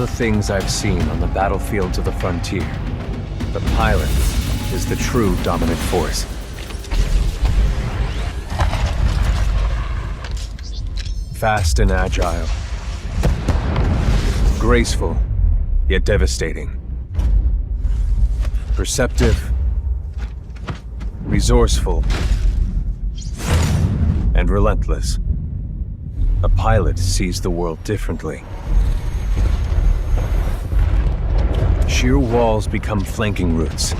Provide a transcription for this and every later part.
the things I've seen on the battlefields of the frontier, the pilot is the true dominant force. Fast and agile. Graceful, yet devastating. Perceptive, resourceful, and relentless. A pilot sees the world differently. Sheer walls become flanking routes.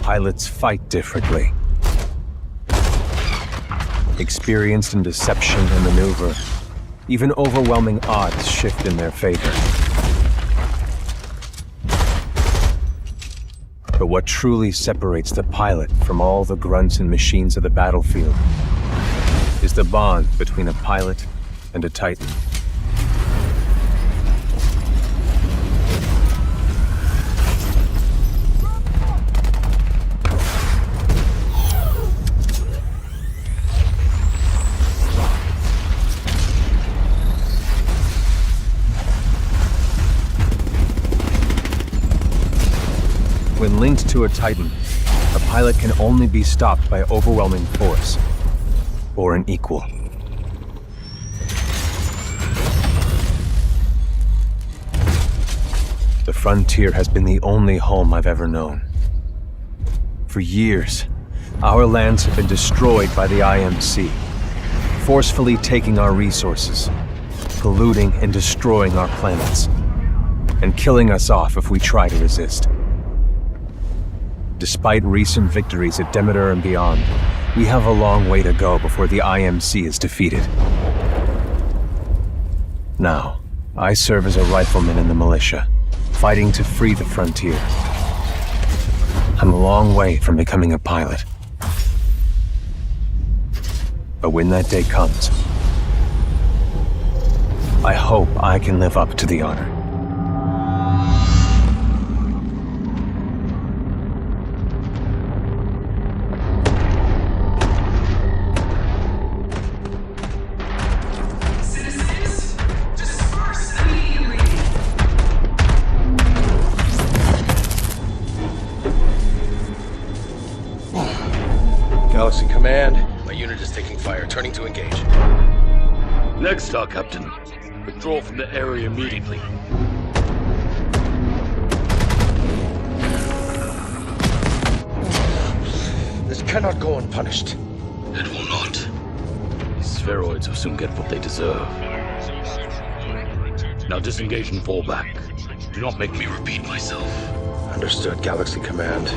Pilots fight differently. Experienced in deception and maneuver, even overwhelming odds shift in their favor. But what truly separates the pilot from all the grunts and machines of the battlefield is the bond between a pilot and a Titan. When linked to a Titan, a pilot can only be stopped by overwhelming force, or an equal. The frontier has been the only home I've ever known. For years, our lands have been destroyed by the IMC, forcefully taking our resources, polluting and destroying our planets, and killing us off if we try to resist. Despite recent victories at Demeter and beyond, we have a long way to go before the IMC is defeated. Now, I serve as a rifleman in the militia, fighting to free the frontier. I'm a long way from becoming a pilot. But when that day comes, I hope I can live up to the honor. Galaxy Command, my unit is taking fire. Turning to engage. Next, Star Captain. Withdraw from the area immediately. This cannot go unpunished. It will not. These spheroids will soon get what they deserve. Now disengage and fall back. Do not make me repeat myself. Understood, Galaxy Command.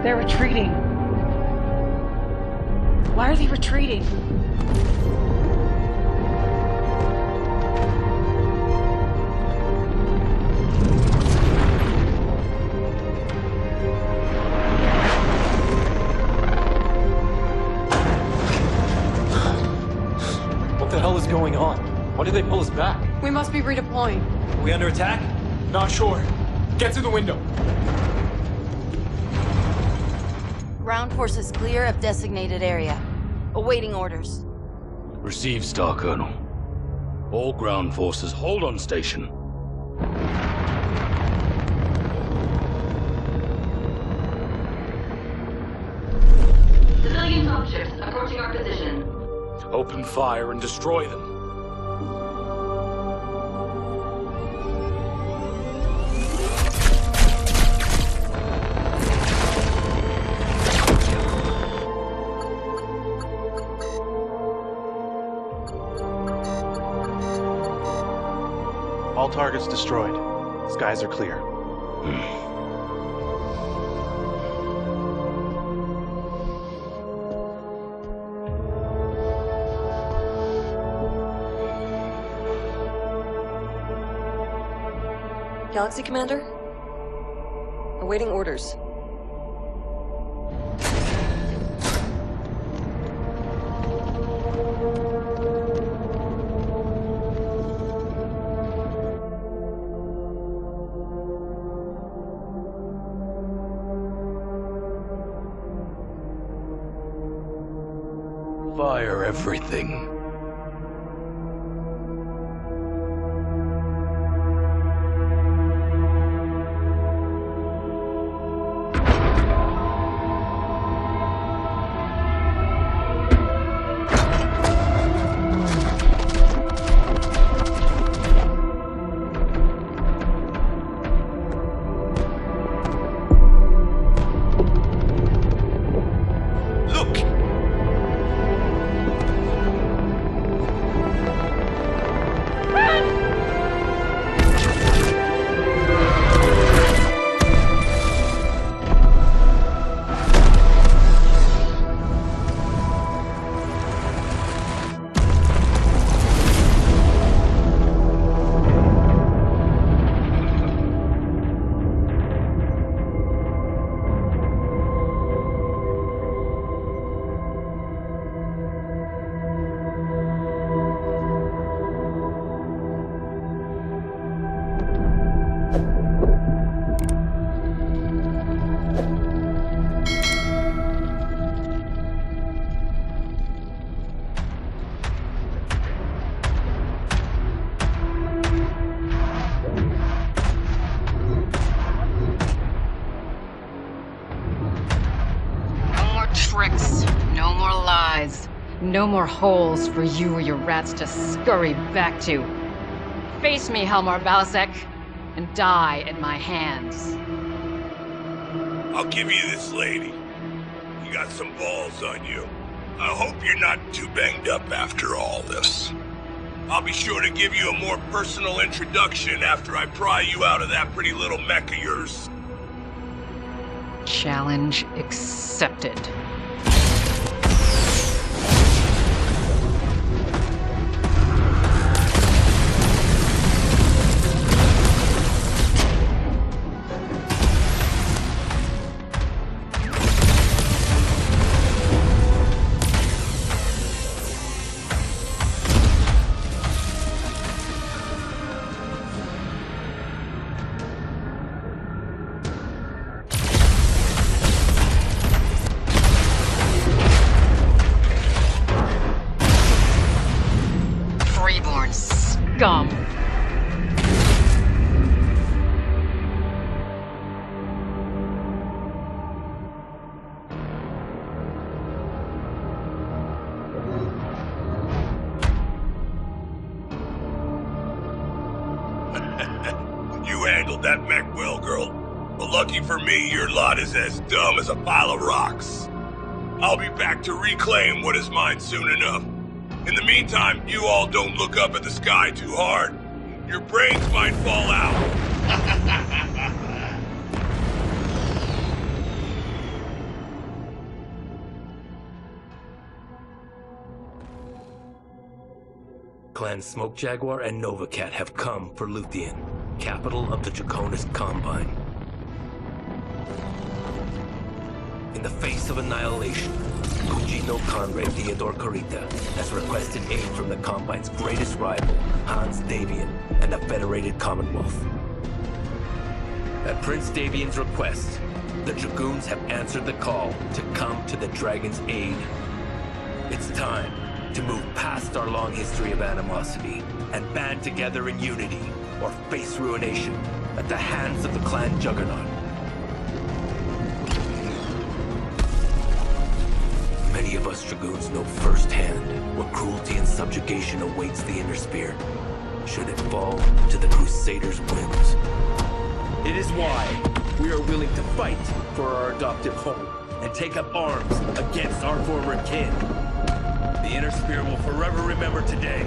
They're retreating. Why are they retreating? What the hell is going on? Why did they pull us back? We must be redeploying. Are we under attack? Not sure. Get through the window. Ground forces clear of designated area. Awaiting orders. Received, Star Colonel. All ground forces hold on station. Civilian dropships approaching our position. Open fire and destroy them. All targets destroyed. Skies are clear. Galaxy Commander? Awaiting orders. Fire everything. No more holes for you or your rats to scurry back to. Face me, Helmar Balasek, and die at my hands. I'll give you this, lady. You got some balls on you. I hope you're not too banged up after all this. I'll be sure to give you a more personal introduction after I pry you out of that pretty little mech of yours. Challenge accepted. Scum. You handled that mech well, girl. But lucky for me, your lot is as dumb as a pile of rocks. I'll be back to reclaim what is mine soon enough. In the meantime, you all don't look up at the sky too hard. Your brains might fall out. Clan Smoke Jaguar and Nova Cat have come for Luthien, capital of the Draconis Combine. In the face of annihilation, Kuji no Conrad Theodore Carita has requested aid from the Combine's greatest rival, Hans Davian, and the Federated Commonwealth. At Prince Davian's request, the Dragoons have answered the call to come to the Dragon's aid. It's time to move past our long history of animosity and band together in unity or face ruination at the hands of the Clan Juggernaut. Many of us Dragoons know firsthand what cruelty and subjugation awaits the Inner Sphere, should it fall to the Crusaders' whims. It is why we are willing to fight for our adoptive home and take up arms against our former kin. The Inner Sphere will forever remember today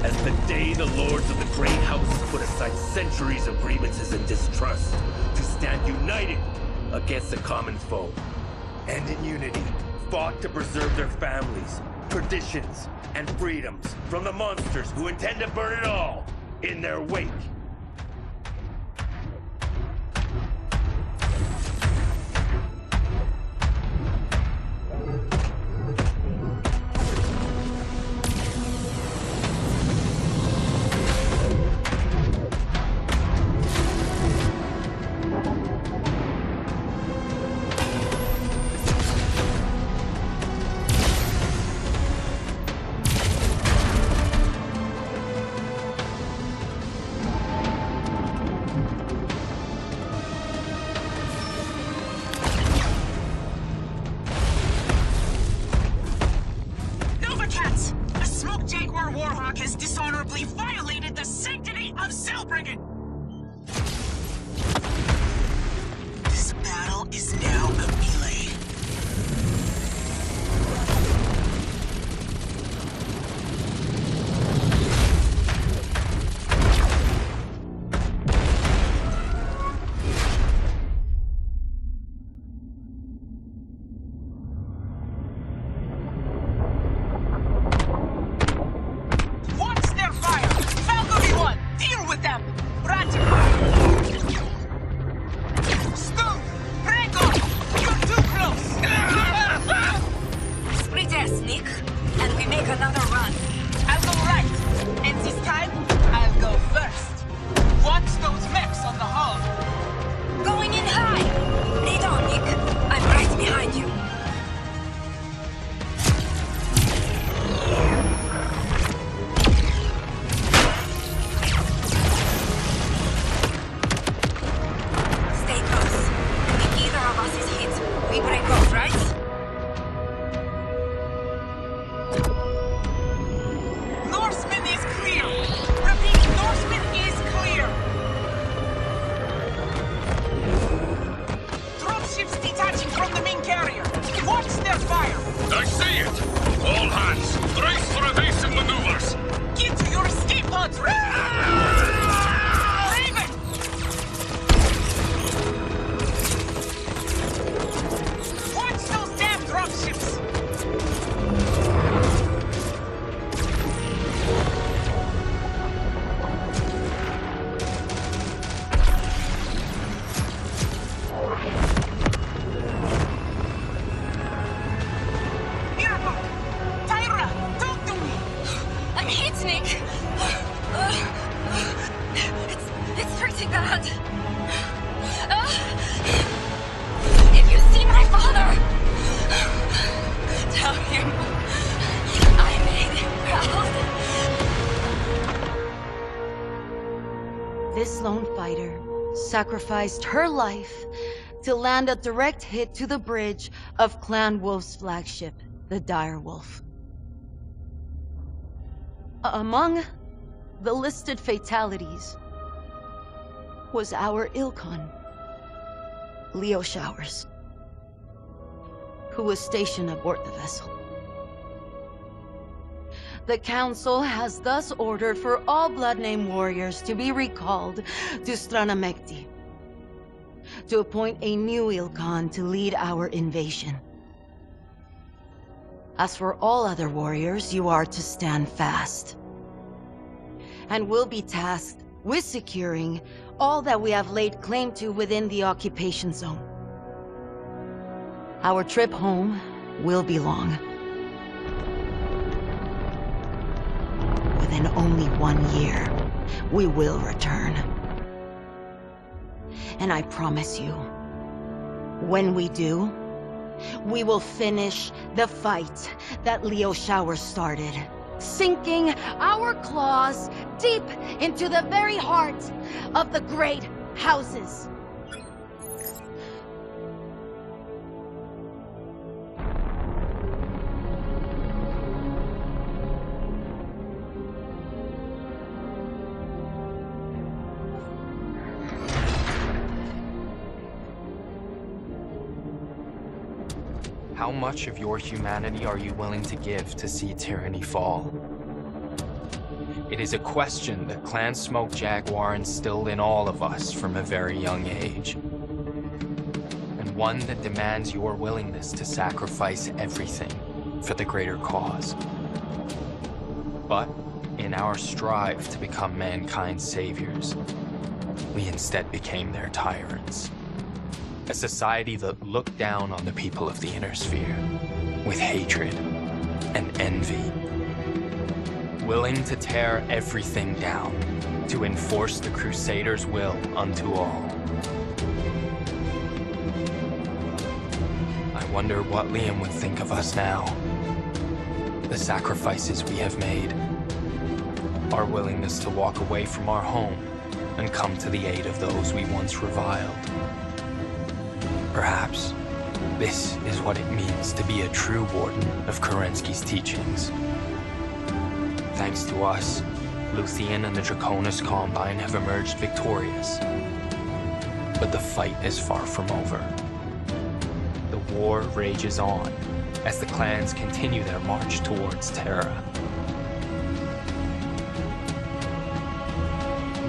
as the day the Lords of the Great House put aside centuries of grievances and distrust to stand united against a common foe, and in unity fought to preserve their families, traditions, and freedoms from the monsters who intend to burn it all in their wake. I'll bring it! This battle is now a melee. This lone fighter sacrificed her life to land a direct hit to the bridge of Clan Wolf's flagship, the Dire Wolf. Among the listed fatalities was our Ilkon, Leo Showers, who was stationed aboard the vessel. The Council has thus ordered for all Blood-Name warriors to be recalled to Stranamekti, to appoint a new Ilkon to lead our invasion. As for all other warriors, you are to stand fast, and will be tasked with securing all that we have laid claim to within the occupation zone. Our trip home will be long. Within only 1 year, we will return. And I promise you, when we do, we will finish the fight that Leo Showers started, sinking our claws deep into the very heart of the great houses. How much of your humanity are you willing to give to see tyranny fall? It is a question that Clan Smoke Jaguar instilled in all of us from a very young age. And one that demands your willingness to sacrifice everything for the greater cause. But in our strive to become mankind's saviors, we instead became their tyrants. A society that looked down on the people of the Inner Sphere with hatred and envy. Willing to tear everything down to enforce the Crusaders' will unto all. I wonder what Liam would think of us now. The sacrifices we have made. Our willingness to walk away from our home and come to the aid of those we once reviled. Perhaps this is what it means to be a true warden of Kerensky's teachings. Thanks to us, Luthien and the Draconis Combine have emerged victorious. But the fight is far from over. The war rages on as the clans continue their march towards Terra.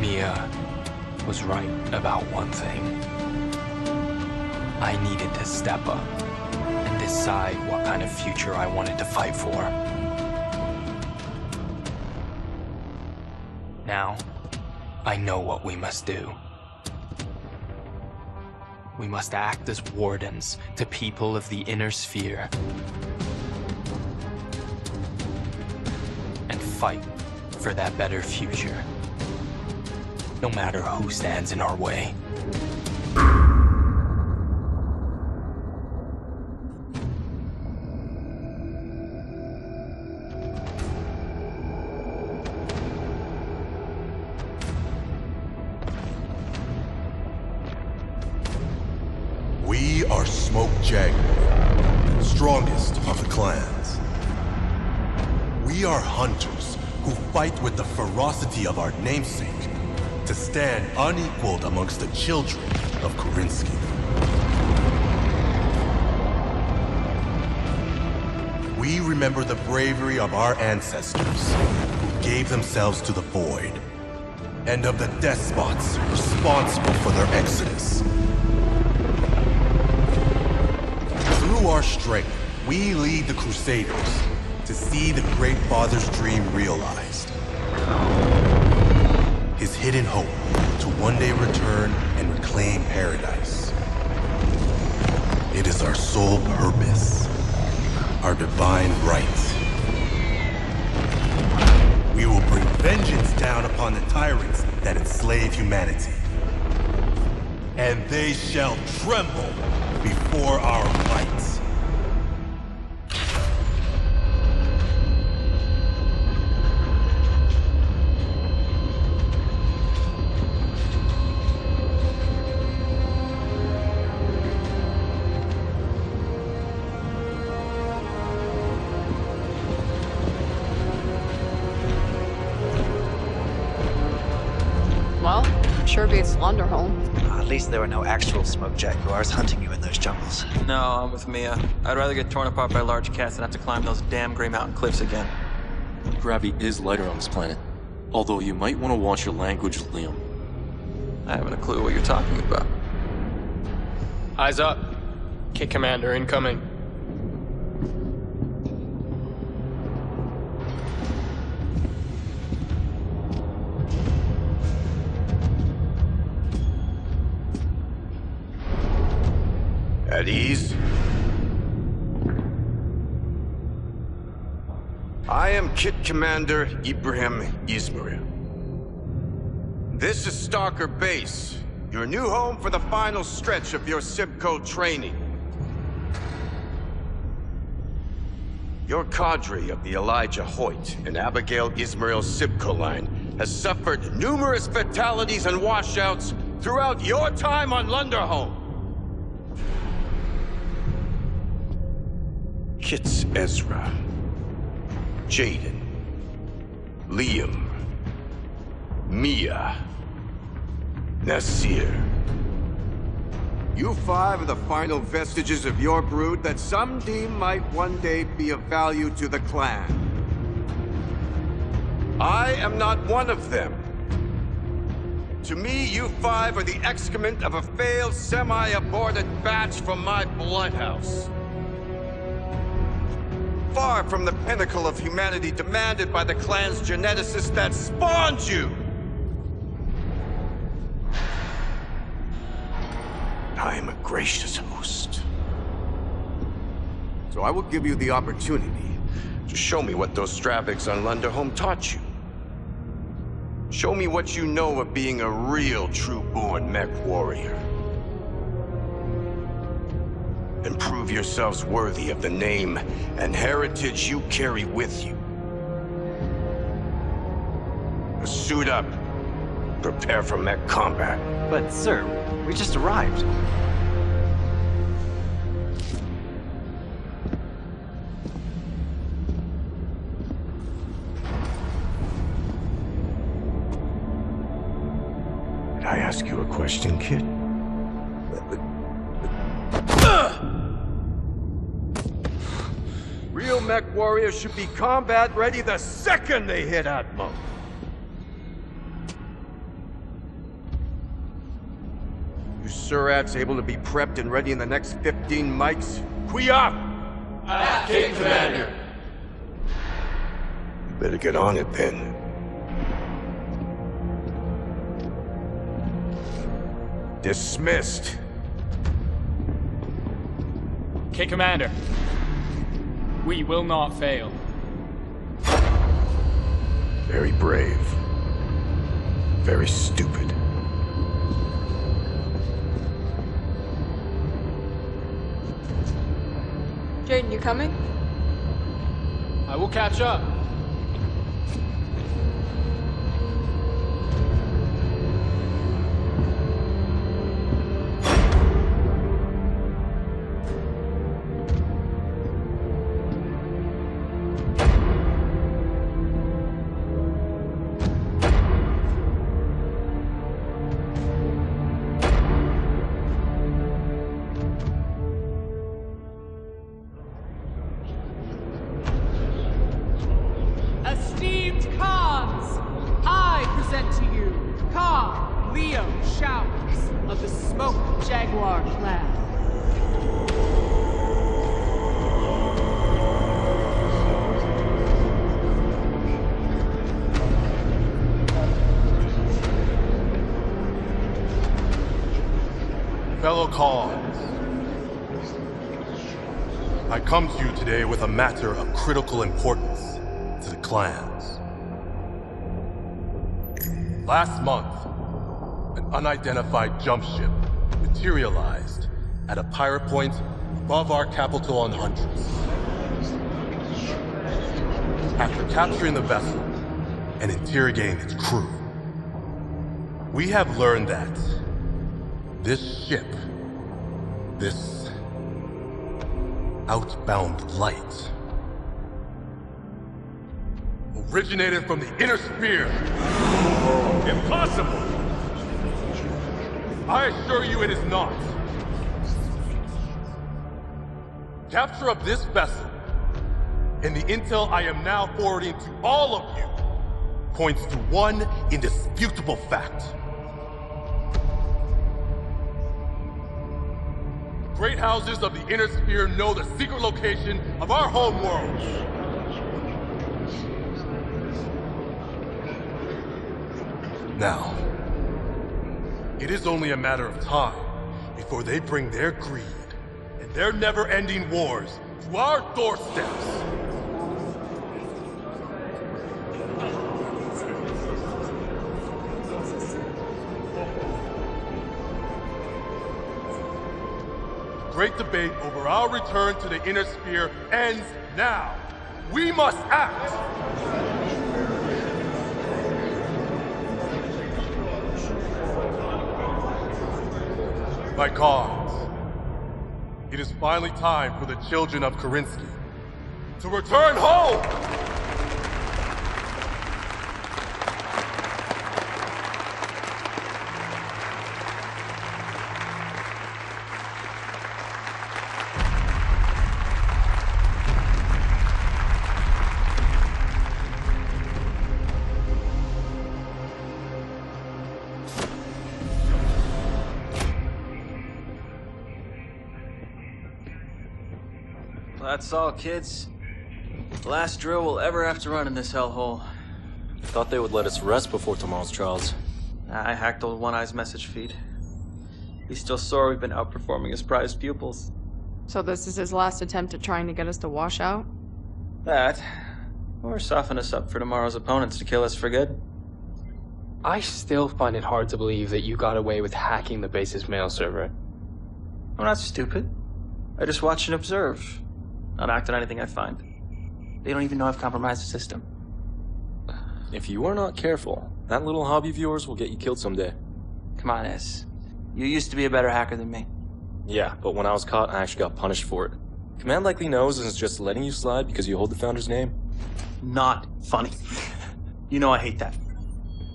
Mia was right about one thing. I needed to step up and decide what kind of future I wanted to fight for. Now, I know what we must do. We must act as wardens to people of the inner sphere and fight for that better future, no matter who stands in our way. We are Smoke Jaeger, strongest of the clans. We are hunters who fight with the ferocity of our namesake to stand unequaled amongst the children of Korinsky. We remember the bravery of our ancestors who gave themselves to the void, and of the despots responsible for their exodus. Through our strength, we lead the Crusaders to see the Great Father's dream realized. His hidden hope to one day return and reclaim paradise. It is our sole purpose, our divine right. We will bring vengeance down upon the tyrants that enslave humanity. And they shall tremble before our might. Well, sure beats Lunderholm. At least there were no actual smoke jaguars hunting you in those jungles. No, I'm with Mia. I'd rather get torn apart by large cats than have to climb those damn Grey Mountain cliffs again. Gravity is lighter on this planet. Although you might want to watch your language, Liam. I haven't a clue what you're talking about. Eyes up. Kit Commander incoming. At ease? I am Kit Commander Ibrahim Ismail. This is Stalker Base, your new home for the final stretch of your Sibco training. Your cadre of the Elijah Hoyt and Abigail Ismail Sibco line has suffered numerous fatalities and washouts throughout your time on Lunderholm. Kit's Ezra, Jaden, Liam, Mia, Nasir. You five are the final vestiges of your brood that some deem might one day be of value to the clan. I am not one of them. To me, you five are the excrement of a failed, semi-aborted batch from my bloodhouse. Far from the pinnacle of humanity demanded by the clan's geneticists that spawned you! I am a gracious host. So I will give you the opportunity to show me what those Stravics on Lunderholm taught you. Show me what you know of being a real true-born MechWarrior. And prove yourselves worthy of the name and heritage you carry with you. Suit up. Prepare for mech combat. But, sir, we just arrived. I ask you a question, kid? Real MechWarriors should be combat ready the second they hit Atmo. You Surats able to be prepped and ready in the next 15 mics? Quia! Captain Commander. You better get on it then. Dismissed. Okay, Commander. We will not fail. Very brave. Very stupid. Jaden, you coming? I will catch up. Esteemed Khans, I present to you Khan Leo Showers of the Smoke Jaguar clan. Fellow Khans, I come to you today with a matter of critical importance to the clans. Last month, an unidentified jump ship materialized at a pirate point above our capital on Huntress. After capturing the vessel and interrogating its crew, we have learned that this ship, this outbound light, originated from the inner sphere. Impossible! I assure you it is not. Capture of this vessel and the intel I am now forwarding to all of you points to one indisputable fact. Great houses of the inner sphere know the secret location of our home world. Now, it is only a matter of time before they bring their greed and their never-ending wars to our doorsteps. The great debate over our return to the inner sphere ends now. We must act! My Khans, it is finally time for the children of Karinsky to return home! That's all, kids. Last drill we'll ever have to run in this hellhole. Thought they would let us rest before tomorrow's trials. I hacked old One Eye's message feed. He's still sore we've been outperforming his prized pupils. So this is his last attempt at trying to get us to wash out? That, or soften us up for tomorrow's opponents to kill us for good. I still find it hard to believe that you got away with hacking the base's mail server. I'm not stupid. I just watch and observe. Not act on anything I find. They don't even know I've compromised the system. If you are not careful, that little hobby of yours will get you killed someday. Come on, S. You used to be a better hacker than me. Yeah, but when I was caught, I actually got punished for it. Command likely knows and is just letting you slide because you hold the Founder's name. Not funny. You know I hate that.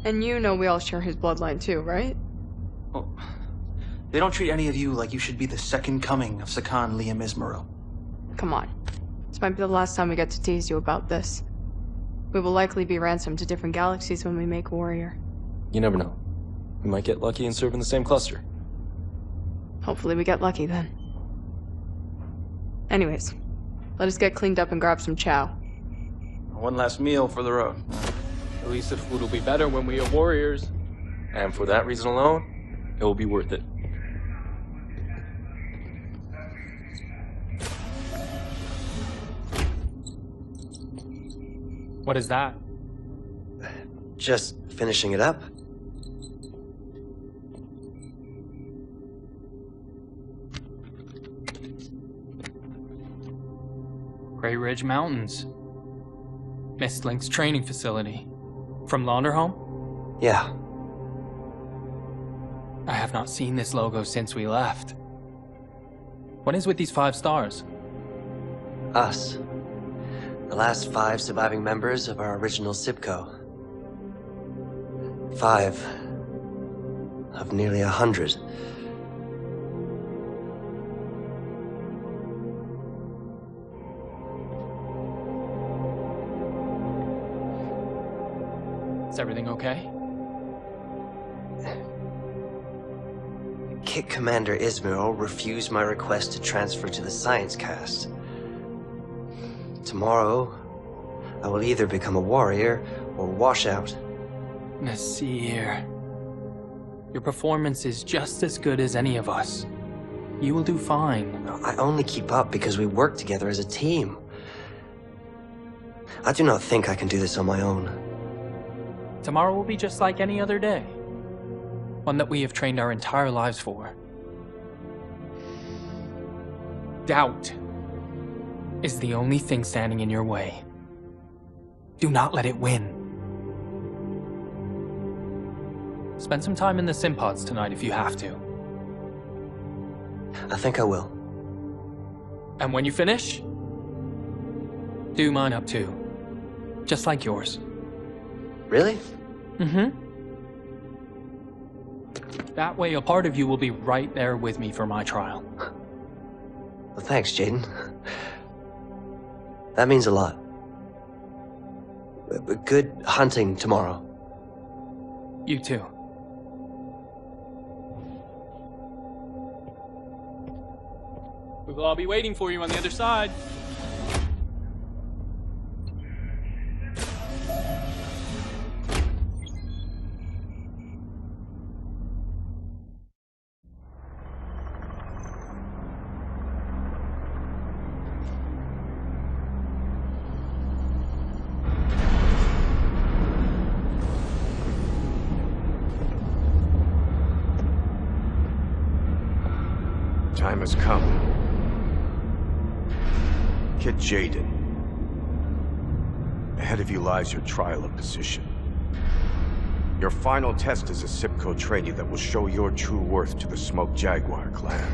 And you know we all share his bloodline too, right? Well, they don't treat any of you like you should be the second coming of Sakan Liam Ismail. Come on. This might be the last time we get to tease you about this. We will likely be ransomed to different galaxies when we make Warrior. You never know. We might get lucky and serve in the same cluster. Hopefully we get lucky then. Anyways, let us get cleaned up and grab some chow. One last meal for the road. At least the food will be better when we are warriors. And for that reason alone, it will be worth it. What is that? Just finishing it up. Grey Ridge Mountains. Mistlink's training facility. From Launderhome? Yeah. I have not seen this logo since we left. What is with these 5 stars? Us. The last 5 surviving members of our original SIPCO. 5 of nearly 100. Is everything okay? Kit Commander Ismail refused my request to transfer to the science cast. Tomorrow, I will either become a warrior or wash out. Nasir. Your performance is just as good as any of us. You will do fine. I only keep up because we work together as a team. I do not think I can do this on my own. Tomorrow will be just like any other day. One that we have trained our entire lives for. Doubt is the only thing standing in your way. Do not let it win. Spend some time in the sim pods tonight if you have to. I think I will. And when you finish, do mine up too. Just like yours. Really? Mm-hmm. That way a part of you will be right there with me for my trial. Well, thanks, Jaden. That means a lot. Good hunting tomorrow. You too. We will all be waiting for you on the other side. Time has come. Kid Jaden. Ahead of you lies your trial of position. Your final test is a SIPCO trainee that will show your true worth to the Smoke Jaguar clan.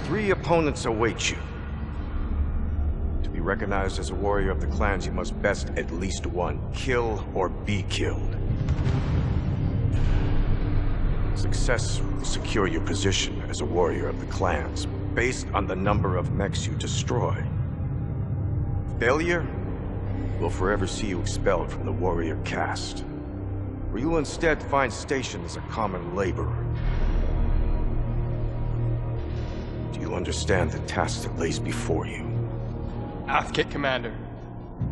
3 opponents await you. To be recognized as a warrior of the clans, you must best at least 1. Kill or be killed. Success will secure your position as a warrior of the clans, based on the number of mechs you destroy. Failure will forever see you expelled from the warrior caste, where you will instead find station as a common laborer. Do you understand the task that lays before you? Kit Commander.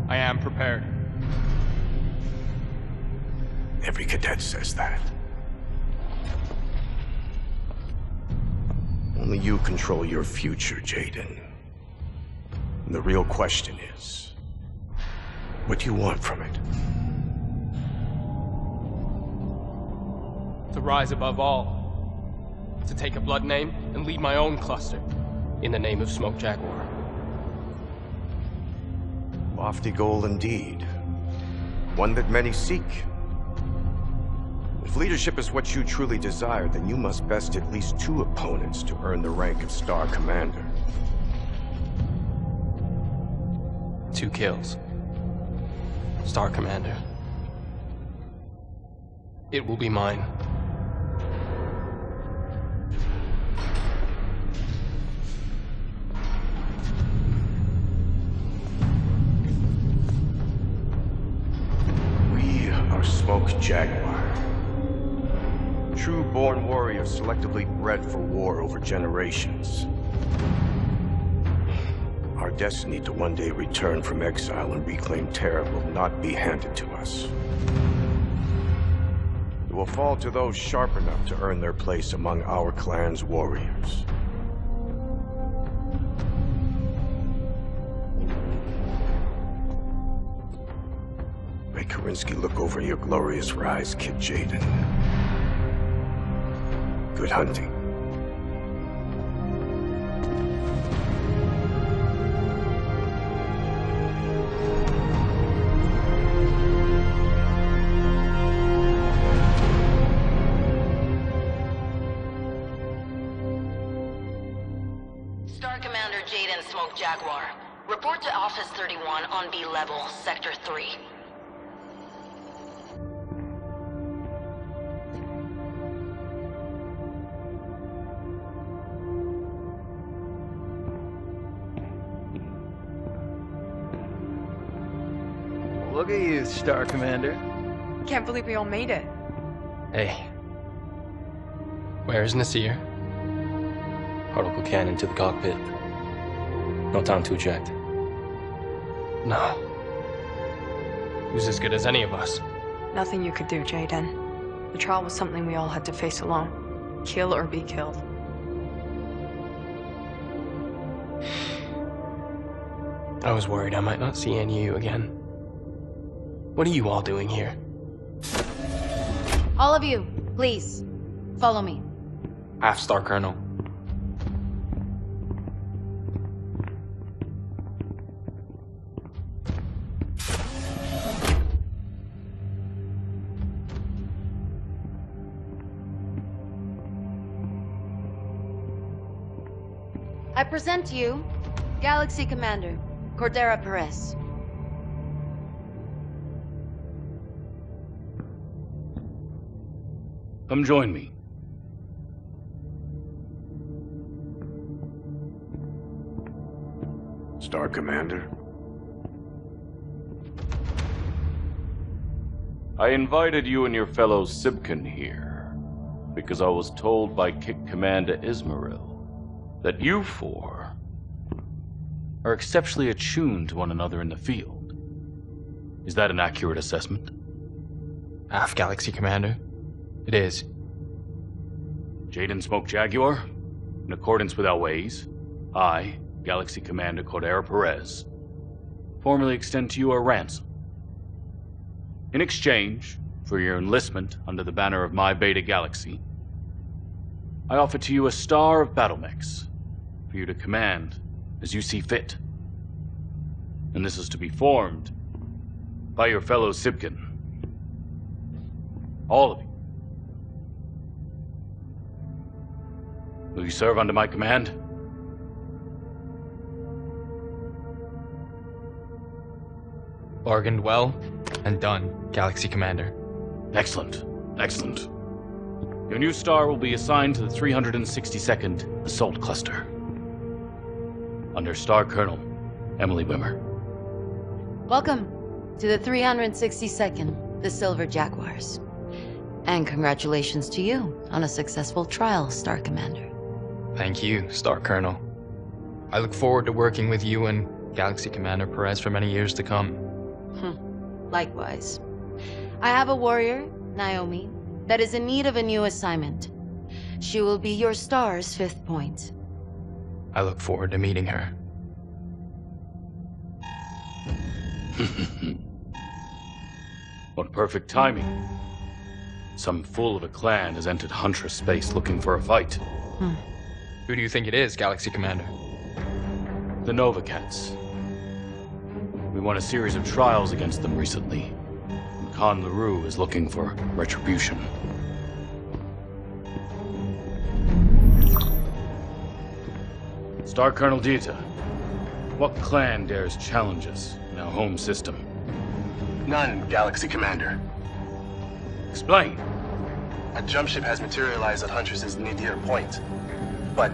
I am prepared. Every cadet says that. Only you control your future, Jaden. And the real question is, what do you want from it? To rise above all. To take a blood name and lead my own cluster. In the name of Smoke Jaguar. Lofty goal indeed. One that many seek. If leadership is what you truly desire, then you must best at least 2 opponents to earn the rank of Star Commander. 2 kills. Star Commander. It will be mine. We are Smoke Jaguar. True-born warriors selectively bred for war over generations. Our destiny to one day return from exile and reclaim Terra will not be handed to us. It will fall to those sharp enough to earn their place among our clan's warriors. May Karinsky look over your glorious rise, Kid Jaden. Good hunting. Star Commander Jaden Smoke Jaguar. Report to Office 31 on B level, Sector 3. Look at you, Star Commander. Can't believe we all made it. Hey. Where's Nasir? Particle cannon to the cockpit. No time to eject. No. Who's as good as any of us? Nothing you could do, Jaden. The trial was something we all had to face alone. Kill or be killed. I was worried I might not see any of you again. What are you all doing here? All of you, please, follow me. Half-Star Colonel. I present to you Galaxy Commander Cordera Perez. Come join me. Star Commander. I invited you and your fellow Sibkin here because I was told by Kick Commander Ismail that you four are exceptionally attuned to one another in the field. Is that an accurate assessment? Half Galaxy Commander. It is. Jaden Smoke Jaguar, in accordance with our ways, I, Galaxy Commander Cordera Perez, formally extend to you a ransom. In exchange for your enlistment under the banner of my Beta Galaxy, I offer to you a star of battle mechs for you to command as you see fit. And this is to be formed by your fellow Sibkin. All of you. Will you serve under my command? Bargained well and done, Galaxy Commander. Excellent. Excellent. Your new star will be assigned to the 362nd Assault Cluster. Under Star Colonel Emily Wimmer. Welcome to the 362nd, the Silver Jaguars. And congratulations to you on a successful trial, Star Commander. Thank you, Star Colonel. I look forward to working with you and Galaxy Commander Perez for many years to come. Likewise. I have a warrior, Naomi, that is in need of a new assignment. She will be your star's 5th point. I look forward to meeting her. What perfect timing. Some fool of a clan has entered Huntress space looking for a fight. Who do you think it is, Galaxy Commander? The Nova Cats. We won a series of trials against them recently. And Khan LaRue is looking for retribution. Star Colonel Dita, what clan dares challenge us in our home system? None, Galaxy Commander. Explain. A jump ship has materialized at Huntress's nadir point, but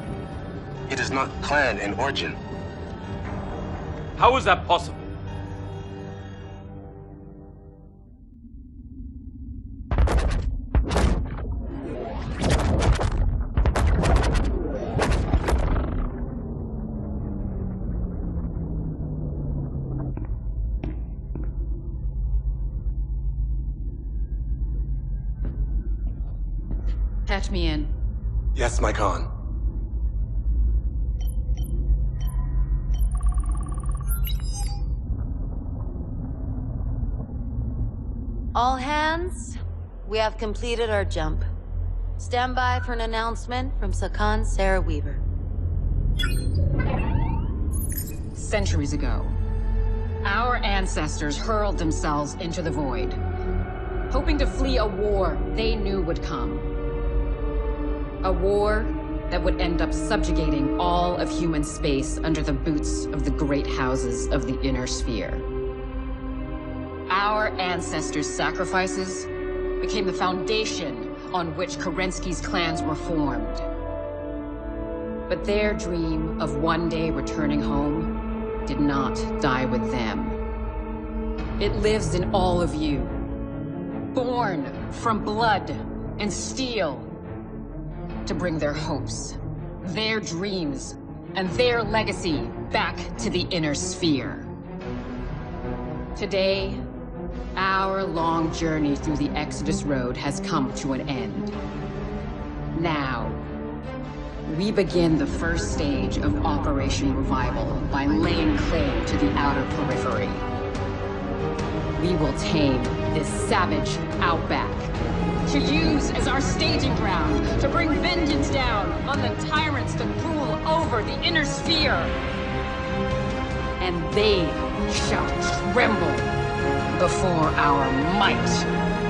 it is not clan in origin. How is that possible? Patch me in. Yes, my Khan. All hands, we have completed our jump. Stand by for an announcement from Sakan Sarah Weaver. Centuries ago, our ancestors hurled themselves into the void, hoping to flee a war they knew would come. A war that would end up subjugating all of human space under the boots of the great houses of the inner sphere. Our ancestors' sacrifices became the foundation on which Kerensky's clans were formed. But their dream of one day returning home did not die with them. It lives in all of you, born from blood and steel, to bring their hopes, their dreams, and their legacy back to the inner sphere. Today, our long journey through the Exodus Road has come to an end. Now, we begin the first stage of Operation Revival by laying claim to the outer periphery. We will tame this savage outback, to use as our staging ground to bring vengeance down on the tyrants that rule over the inner sphere. And they shall tremble before our might.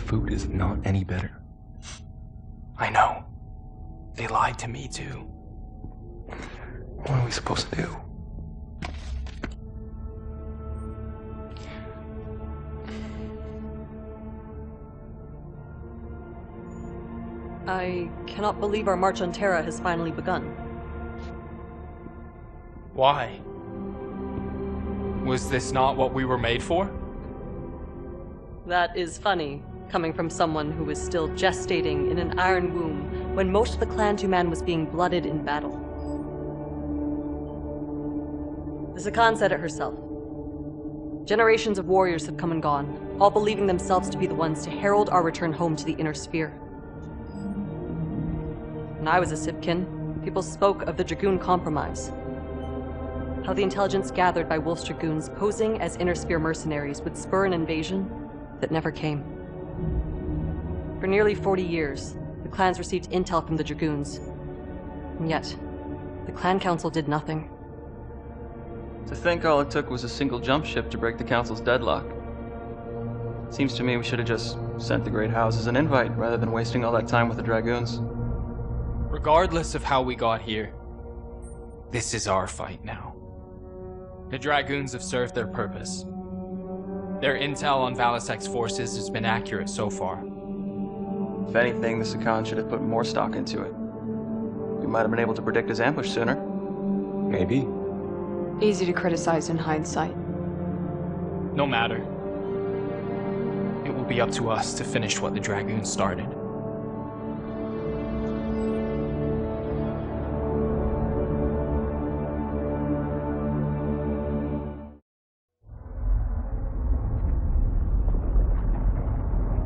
Food is not any better. I know. They lied to me too. What are we supposed to do? I cannot believe our march on Terra has finally begun. Why? Was this not what we were made for? That is funny, coming from someone who was still gestating in an iron womb when most of the clan to man was being blooded in battle. The Sakan said it herself. Generations of warriors have come and gone, all believing themselves to be the ones to herald our return home to the inner sphere. When I was a Sipkin, people spoke of the Dragoon Compromise. How the intelligence gathered by Wolf's Dragoons posing as inner sphere mercenaries would spur an invasion that never came. For nearly 40 years, the clans received intel from the Dragoons. And yet, the clan council did nothing. To think all it took was a single jump ship to break the council's deadlock. Seems to me we should have just sent the great houses an invite rather than wasting all that time with the Dragoons. Regardless of how we got here, this is our fight now. The Dragoons have served their purpose. Their intel on Valisek's forces has been accurate so far. If anything, the Sakan should have put more stock into it. We might have been able to predict his ambush sooner. Maybe. Easy to criticize in hindsight. No matter. It will be up to us to finish what the Dragoons started.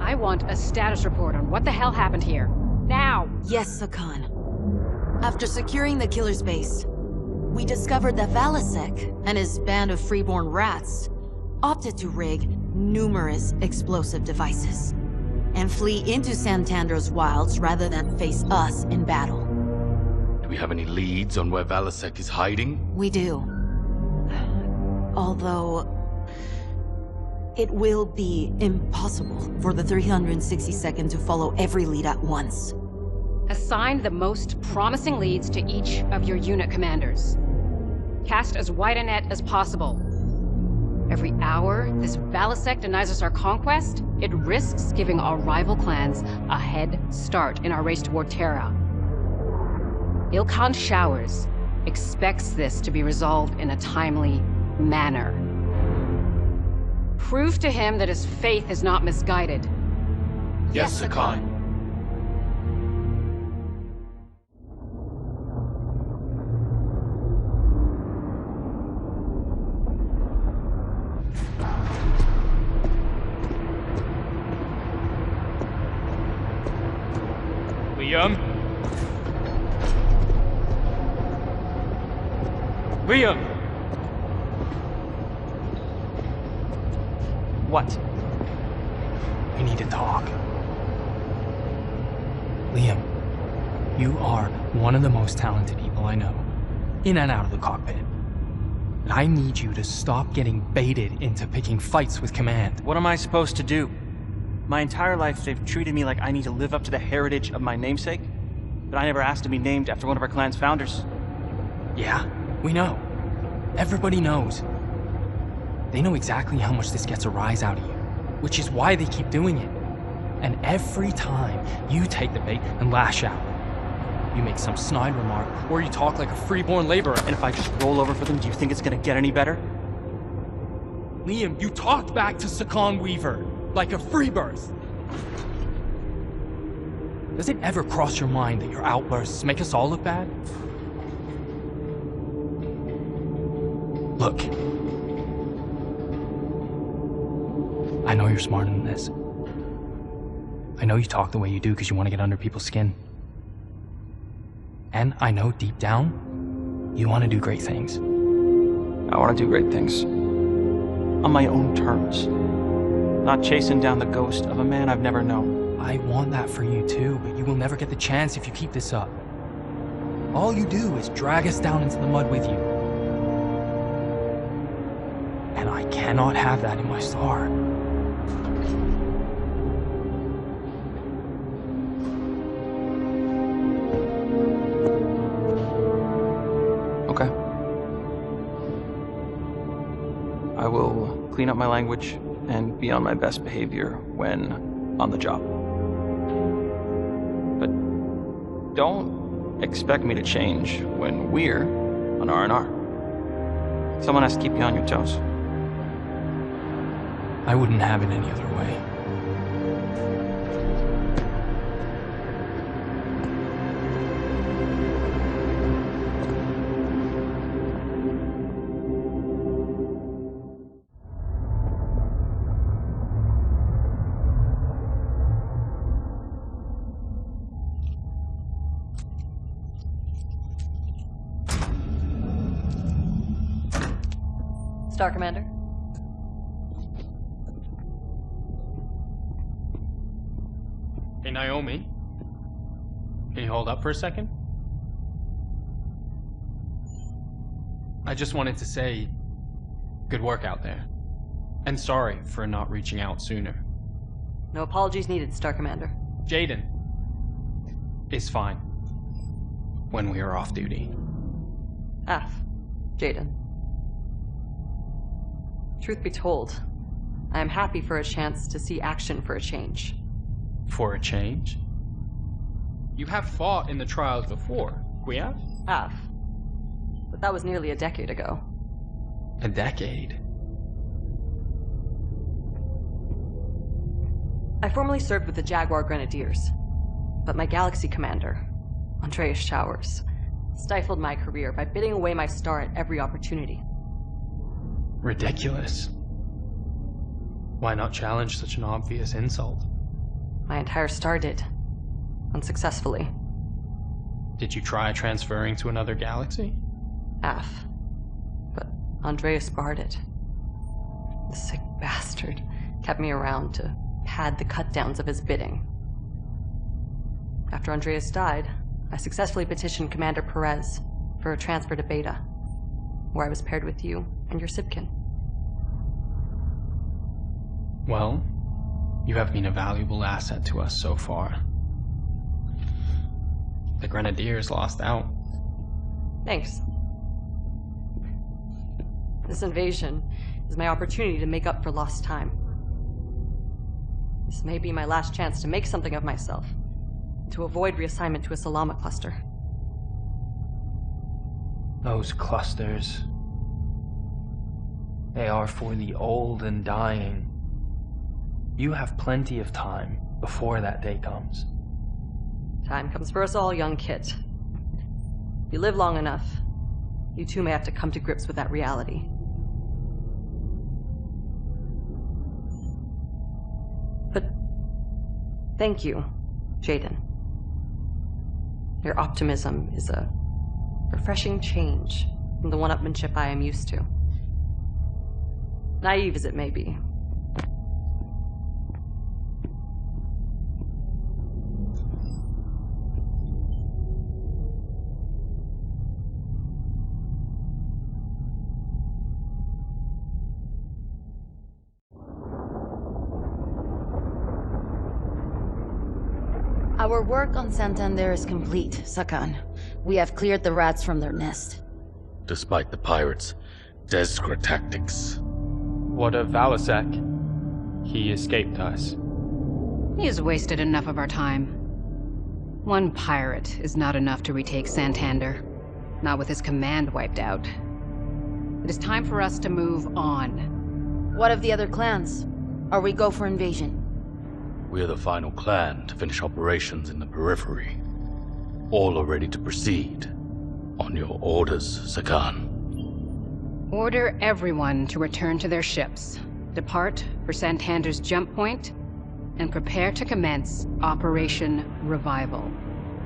I want a status report on what the hell happened here. Now! Yes, Sakan. After securing the killer's base, we discovered that Valisek and his band of freeborn rats opted to rig numerous explosive devices and flee into Santander's wilds rather than face us in battle. Do we have any leads on where Valisek is hiding? We do. Although, It will be impossible for the 362nd to follow every lead at once. Assign the most promising leads to each of your unit commanders. Cast as wide a net as possible. Every hour this Balasek denies us our conquest, it risks giving our rival clans a head start in our race toward Terra. Ilkhan Showers expects this to be resolved in a timely manner. Prove to him that his faith is not misguided. Yes, Sakai. Liam? Liam! What? We need to talk. Liam, you are one of the most talented people I know, in and out of the cockpit. And I need you to stop getting baited into picking fights with Command. What am I supposed to do? My entire life, they've treated me like I need to live up to the heritage of my namesake, but I never asked to be named after one of our clan's founders. Yeah, we know. Everybody knows. They know exactly how much this gets a rise out of you, which is why they keep doing it. And every time you take the bait and lash out, you make some snide remark, or you talk like a freeborn laborer. And if I just roll over for them, do you think it's gonna get any better? Liam, you talked back to Sakan Weaver like a free birth. Does it ever cross your mind that your outbursts make us all look bad? Look. I know you're smarter than this. I know you talk the way you do because you want to get under people's skin. And I know deep down, you want to do great things. I want to do great things. On my own terms. Not chasing down the ghost of a man I've never known. I want that for you too, but you will never get the chance if you keep this up. All you do is drag us down into the mud with you. And I cannot have that in my star. Okay. I will clean up my language and be on my best behavior when on the job. But don't expect me to change when we're on R&R. Someone has to keep you on your toes. I wouldn't have it any other way. Star Commander. Hey, Naomi. Can you hold up for a second? I just wanted to say, good work out there. And sorry for not reaching out sooner. No apologies needed, Star Commander. Jaden is fine when we are off duty. Jaden. Truth be told, I am happy for a chance to see action for a change. For a change? You have fought in the trials before, Quia? But that was nearly a decade ago. A decade? I formerly served with the Jaguar Grenadiers, but my Galaxy commander, Andreas Showers, stifled my career by bidding away my star at every opportunity. Ridiculous. Why not challenge such an obvious insult? My entire star did. Unsuccessfully. Did you try transferring to another galaxy? But Andreas barred it. The sick bastard kept me around to pad the cut-downs of his bidding. After Andreas died, I successfully petitioned Commander Perez for a transfer to Beta, where I was paired with you and your Sibkin. Well, you have been a valuable asset to us so far. The Grenadiers lost out. Thanks. This invasion is my opportunity to make up for lost time. This may be my last chance to make something of myself, to avoid reassignment to a Salama cluster. Those clusters, they are for the old and dying. You have plenty of time before that day comes. Time comes for us all, young kid. If you live long enough, you too may have to come to grips with that reality. But thank you, Jaden. Your optimism is a refreshing change from the one-upmanship I am used to. Naive as it may be. Our work on Santander is complete, Sakan. We have cleared the rats from their nest. Despite the pirates' desperate tactics. What of Valasek? He escaped us. He has wasted enough of our time. One pirate is not enough to retake Santander. Not with his command wiped out. It is time for us to move on. What of the other clans? Are we go for invasion? We are the final clan to finish operations in the periphery. All are ready to proceed. On your orders, Sakan. Order everyone to return to their ships, depart for Santander's jump point, and prepare to commence Operation Revival.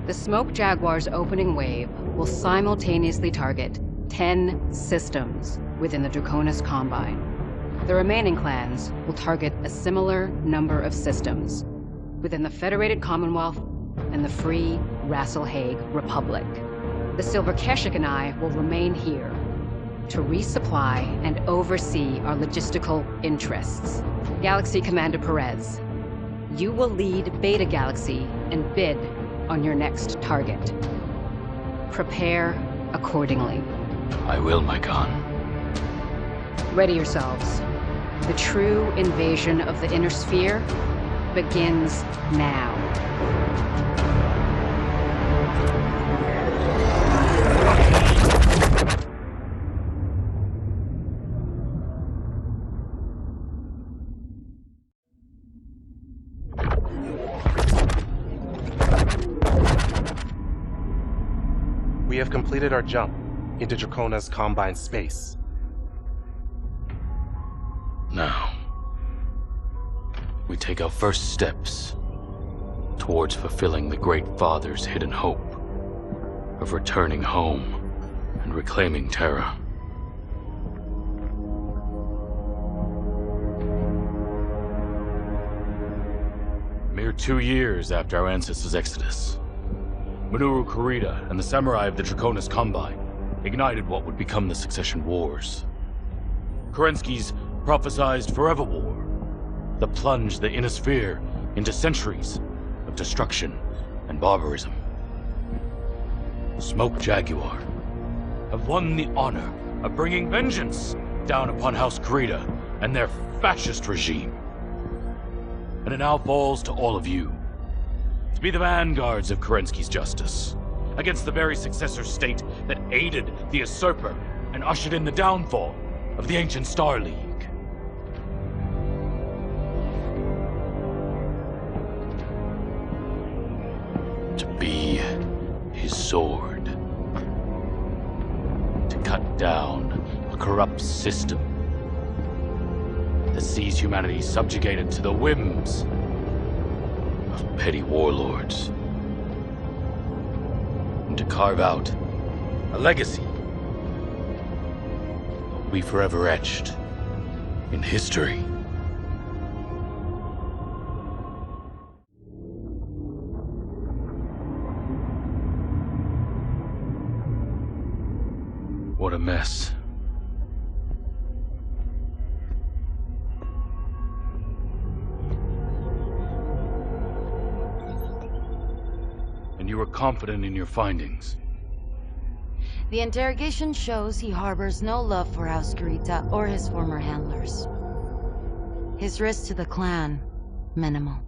The Smoke Jaguar's opening wave will simultaneously target 10 systems within the Draconis Combine. The remaining clans will target a similar number of systems within the Federated Commonwealth and the Free Rasselhague Republic. The Silver Keshik and I will remain here to resupply and oversee our logistical interests. Galaxy Commander Perez, you will lead Beta Galaxy and bid on your next target. Prepare accordingly. I will, my Khan. Ready yourselves. The true invasion of the Inner Sphere begins now. We have completed our jump into Dracona's Combine space. Now, we take our first steps towards fulfilling the Great Father's hidden hope of returning home and reclaiming Terra. Mere 2 years after our ancestors' exodus, Minoru Kurita and the samurai of the Draconis Combine ignited what would become the Succession Wars. Kerensky's prophesized forever war that plunged the Inner Sphere into centuries of destruction and barbarism. Smoke Jaguar have won the honor of bringing vengeance down upon House Kurita and their fascist regime. And it now falls to all of you to be the vanguards of Kerensky's justice against the very successor state that aided the usurper and ushered in the downfall of the ancient Star League. To be his sword. To cut down a corrupt system that sees humanity subjugated to the whims of petty warlords. And to carve out a legacy that will be forever etched in history. What a mess. you were confident in your findings. The interrogation shows he harbors no love for House Kurita or his former handlers. His risk to the clan, minimal.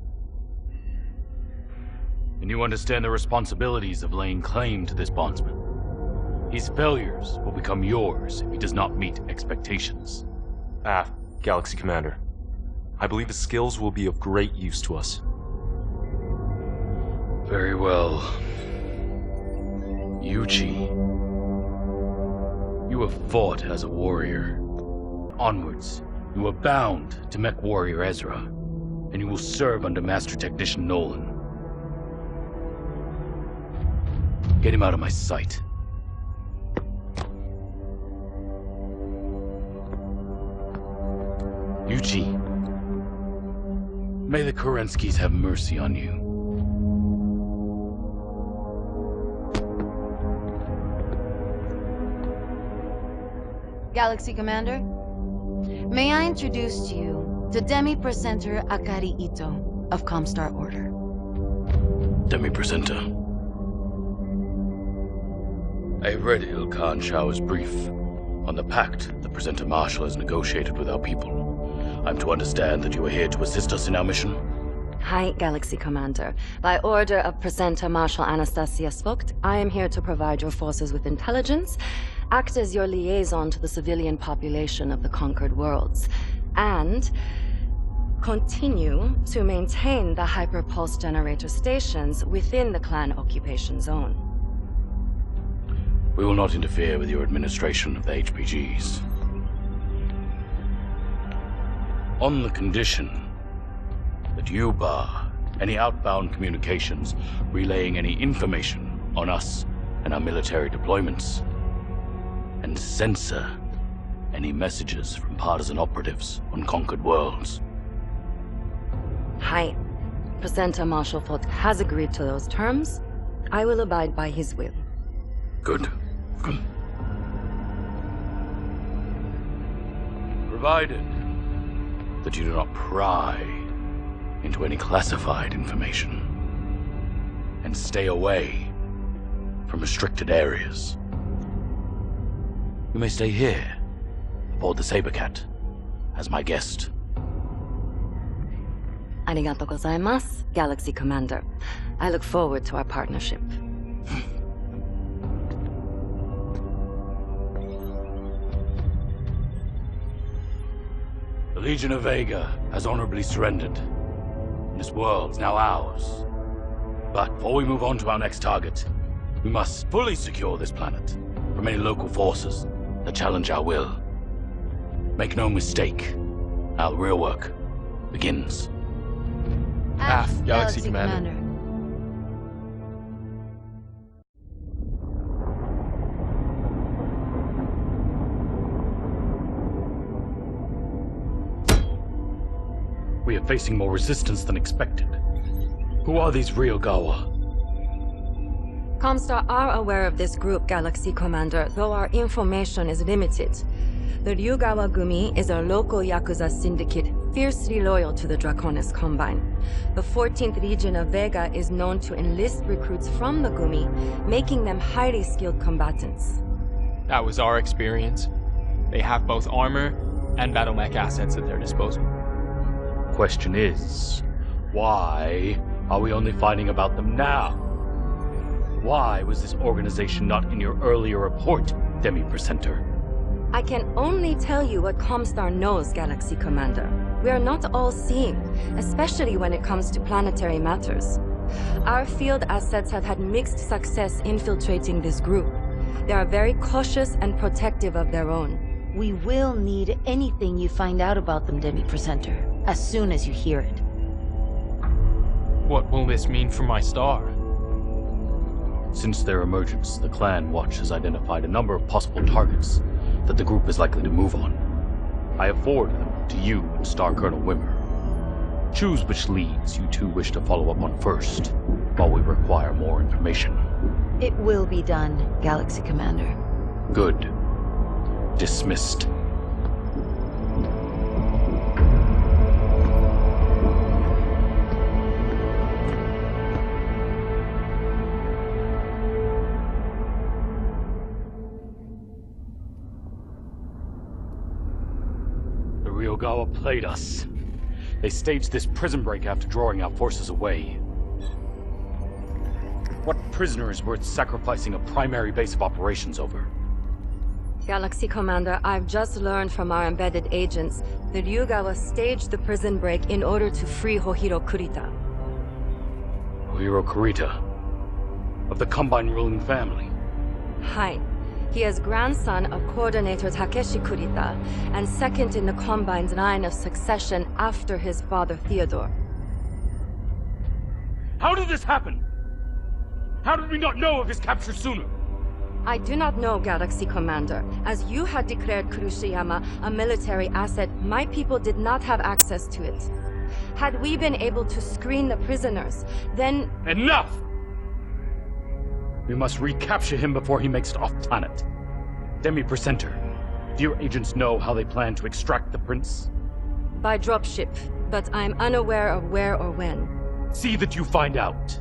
And you understand the responsibilities of laying claim to this bondsman. His failures will become yours if he does not meet expectations. Galaxy Commander. I believe his skills will be of great use to us. Very well. Yuchi. You have fought as a warrior. Onwards, you are bound to MechWarrior Ezra, and you will serve under Master Technician Nolan. Get him out of my sight. Yuchi, may the Kerenskys have mercy on you. Galaxy Commander, may I introduce to you the Demi-Presenter Akari Ito of Comstar Order. Demi-Presenter. I have read Ilkhan Shao's brief on the pact the Presenter Marshal has negotiated with our people. I'm to understand that you are here to assist us in our mission? Hi, Galaxy Commander. By order of Presenter Marshal Anastasia Svogt, I am here to provide your forces with intelligence, act as your liaison to the civilian population of the conquered worlds, and continue to maintain the hyperpulse generator stations within the clan occupation zone. We will not interfere with your administration of the HPGs. On the condition that you bar any outbound communications relaying any information on us and our military deployments, and censor any messages from partisan operatives on conquered worlds. Hi. Presenter Marshal Vogt has agreed to those terms. I will abide by his will. Good. Good. Provided that you do not pry into any classified information and stay away from restricted areas. You may stay here, aboard the Sabercat, as my guest. Arigatou gozaimasu, Galaxy Commander. I look forward to our partnership. The Legion of Vega has honorably surrendered. This world's now ours. But before we move on to our next target, we must fully secure this planet from any local forces that challenge our will. Make no mistake, our real work begins. Galaxy Commander. We are facing more resistance than expected. Who are these real Gawa? Comstar are aware of this group, Galaxy Commander, though our information is limited. The Ryugawa Gumi is a local Yakuza syndicate fiercely loyal to the Draconis Combine. The 14th Legion of Vega is known to enlist recruits from the Gumi, making them highly skilled combatants. That was our experience. They have both armor and battle mech assets at their disposal. Question is, why are we only finding about them now? Why was this organization not in your earlier report, Demi-Presenter? I can only tell you what Comstar knows, Galaxy Commander. We are not all-seeing, especially when it comes to planetary matters. Our field assets have had mixed success infiltrating this group. They are very cautious and protective of their own. We will need anything you find out about them, Demi-Presenter, as soon as you hear it. What will this mean for my star? Since their emergence, the Clan Watch has identified a number of possible targets that the group is likely to move on. I have forwarded them to you and Star Colonel Wimmer. Choose which leads you two wish to follow up on first, while we require more information. It will be done, Galaxy Commander. Good. Dismissed. Togawa played us. They staged this prison break after drawing our forces away. What prisoner is worth sacrificing a primary base of operations over? Galaxy Commander, I've just learned from our embedded agents that Ryugawa staged the prison break in order to free Hohiro Kurita. Hohiro Kurita? Of the Combine ruling family? Hi. He is grandson of Coordinator Takeshi Kurita, and second in the Combine's line of succession after his father Theodore. How did this happen? How did we not know of his capture sooner? I do not know, Galaxy Commander. As you had declared Kurushiyama a military asset, my people did not have access to it. Had we been able to screen the prisoners, then... Enough! We must recapture him before he makes it off-planet. Demi-Presenter, do your agents know how they plan to extract the prince? By dropship, but I'm unaware of where or when. See that you find out.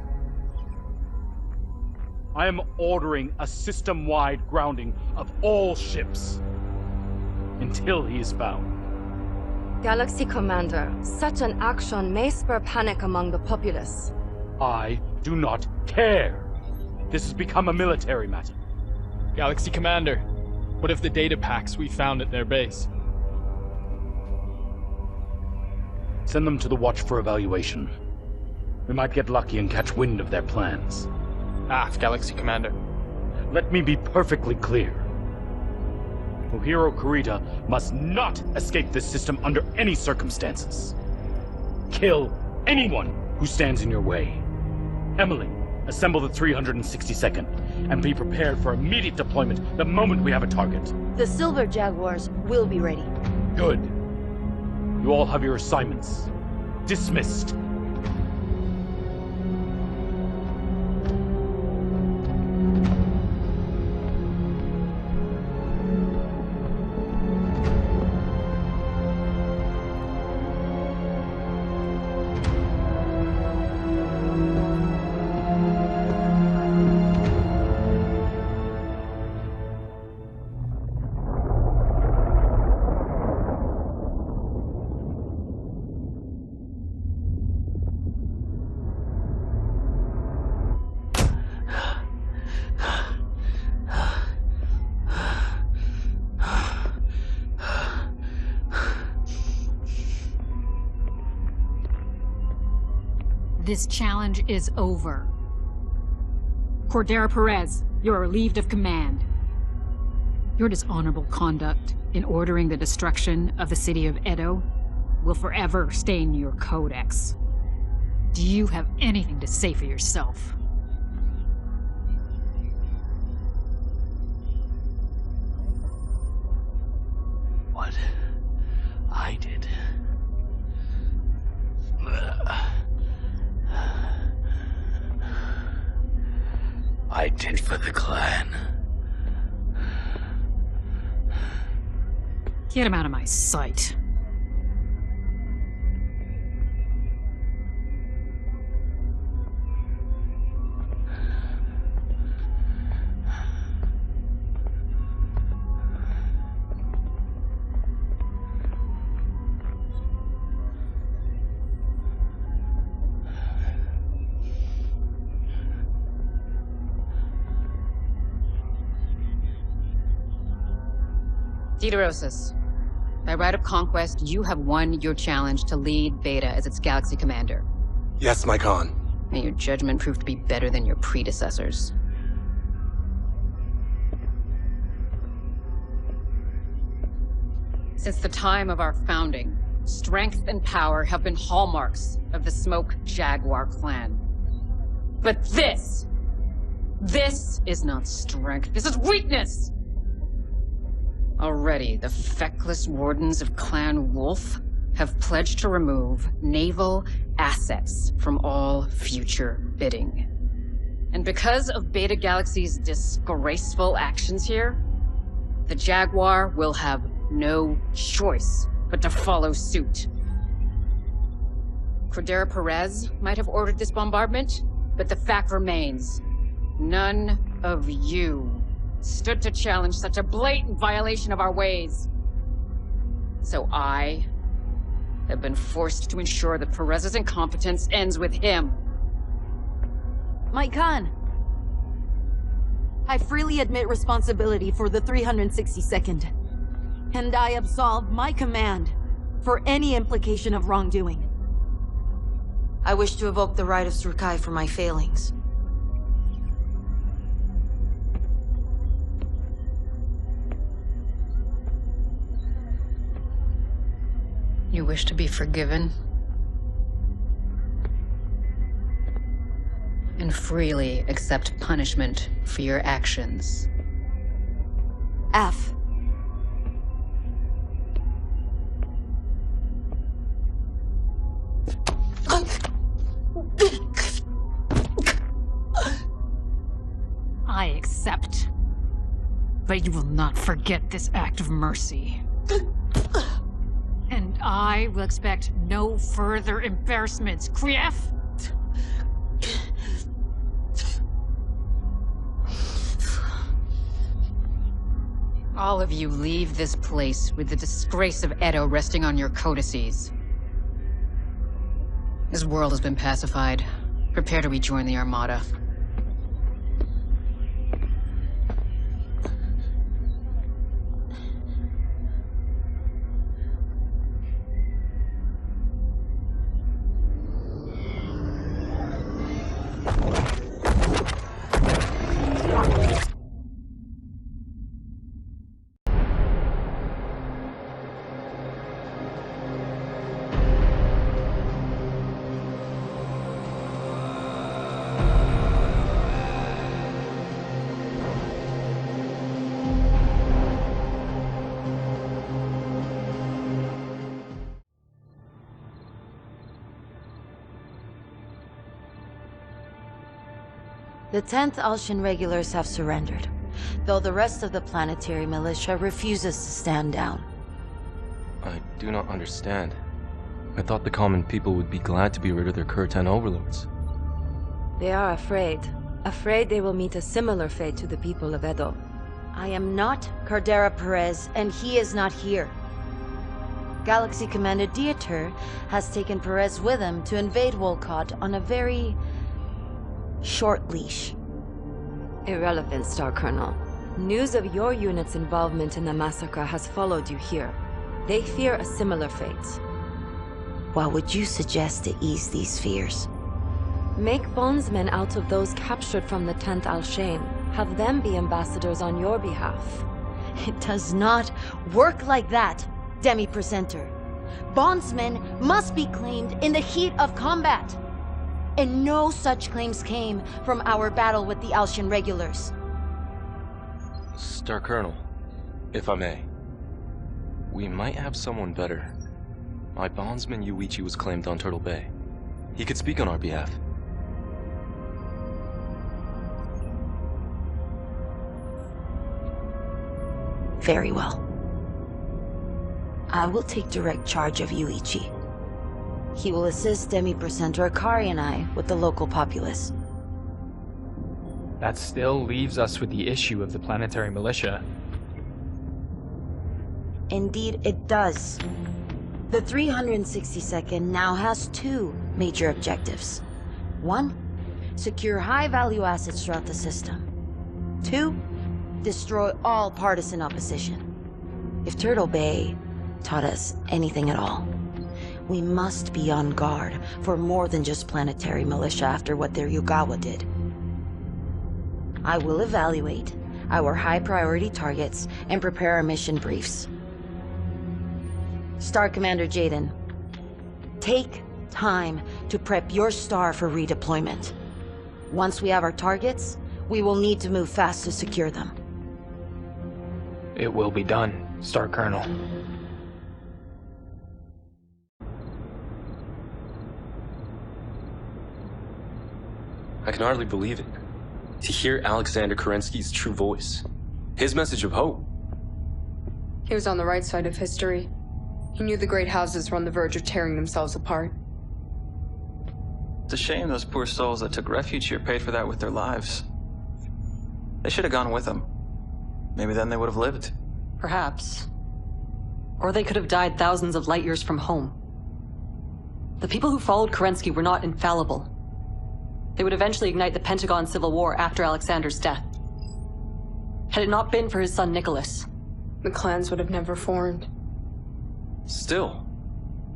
I am ordering a system-wide grounding of all ships until he is found. Galaxy Commander, such an action may spur panic among the populace. I do not care. This has become a military matter. Galaxy Commander, what if the data packs we found at their base? Send them to the Watch for evaluation. We might get lucky and catch wind of their plans. Galaxy Commander. Let me be perfectly clear. Hohiro Kurita must not escape this system under any circumstances. Kill anyone who stands in your way. Emily, assemble the 362nd, and be prepared for immediate deployment the moment we have a target. The Silver Jaguars will be ready. Good. You all have your assignments. Dismissed. This challenge is over. Cordera Perez, you're relieved of command. Your dishonorable conduct in ordering the destruction of the city of Edo will forever stain your codex. Do you have anything to say for yourself? What I did. I did for the clan. Get him out of my sight. Teeterosis, by right of conquest, you have won your challenge to lead Beta as its galaxy commander. Yes, my Khan. May your judgment prove to be better than your predecessors. Since the time of our founding, strength and power have been hallmarks of the Smoke Jaguar clan. But this is not strength, this is weakness! Already, the feckless wardens of Clan Wolf have pledged to remove naval assets from all future bidding. And because of Beta Galaxy's disgraceful actions here, the Jaguar will have no choice but to follow suit. Cordera Perez might have ordered this bombardment, but the fact remains, none of you stood to challenge such a blatant violation of our ways. So I have been forced to ensure that Perez's incompetence ends with him. My Khan, I freely admit responsibility for the 362nd, and I absolve my command for any implication of wrongdoing. I wish to evoke the right of Surkai for my failings. You wish to be forgiven? And freely accept punishment for your actions. F. I accept. But you will not forget this act of mercy. And I will expect no further embarrassments, Krief! All of you leave this place with the disgrace of Edo resting on your codices. His world has been pacified. Prepare to rejoin the Armada. The 10th Alshan regulars have surrendered, though the rest of the planetary militia refuses to stand down. I do not understand. I thought the common people would be glad to be rid of their Kurtan overlords. They are afraid. Afraid they will meet a similar fate to the people of Edo. I am not Cardera Perez, and he is not here. Galaxy Commander Dieter has taken Perez with him to invade Wolcott on a very short leash. Irrelevant, Star Colonel. News of your unit's involvement in the massacre has followed you here. They fear a similar fate. What would you suggest to ease these fears? Make bondsmen out of those captured from the 10th Al-Shain. Have them be ambassadors on your behalf. It does not work like that, Demi-Presenter. Bondsmen must be claimed in the heat of combat. And no such claims came from our battle with the Alshan regulars. Star Colonel, if I may, we might have someone better. My bondsman Yuichi was claimed on Turtle Bay. He could speak on our behalf. Very well. I will take direct charge of Yuichi. He will assist Demi-Presenter Akari and I with the local populace. That still leaves us with the issue of the planetary militia. Indeed, it does. The 362nd now has two major objectives. One, secure high-value assets throughout the system. Two, destroy all partisan opposition. If Turtle Bay taught us anything at all, we must be on guard for more than just planetary militia after what their Yugawa did. I will evaluate our high-priority targets and prepare our mission briefs. Star Commander Jaden, take time to prep your star for redeployment. Once we have our targets, we will need to move fast to secure them. It will be done, Star Colonel. I can hardly believe it. To hear Alexander Kerensky's true voice. His message of hope. He was on the right side of history. He knew the great houses were on the verge of tearing themselves apart. It's a shame those poor souls that took refuge here paid for that with their lives. They should have gone with him. Maybe then they would have lived. Perhaps. Or they could have died thousands of light years from home. The people who followed Kerensky were not infallible. They would eventually ignite the Pentagon Civil War after Alexander's death. Had it not been for his son Nicholas, the clans would have never formed. Still,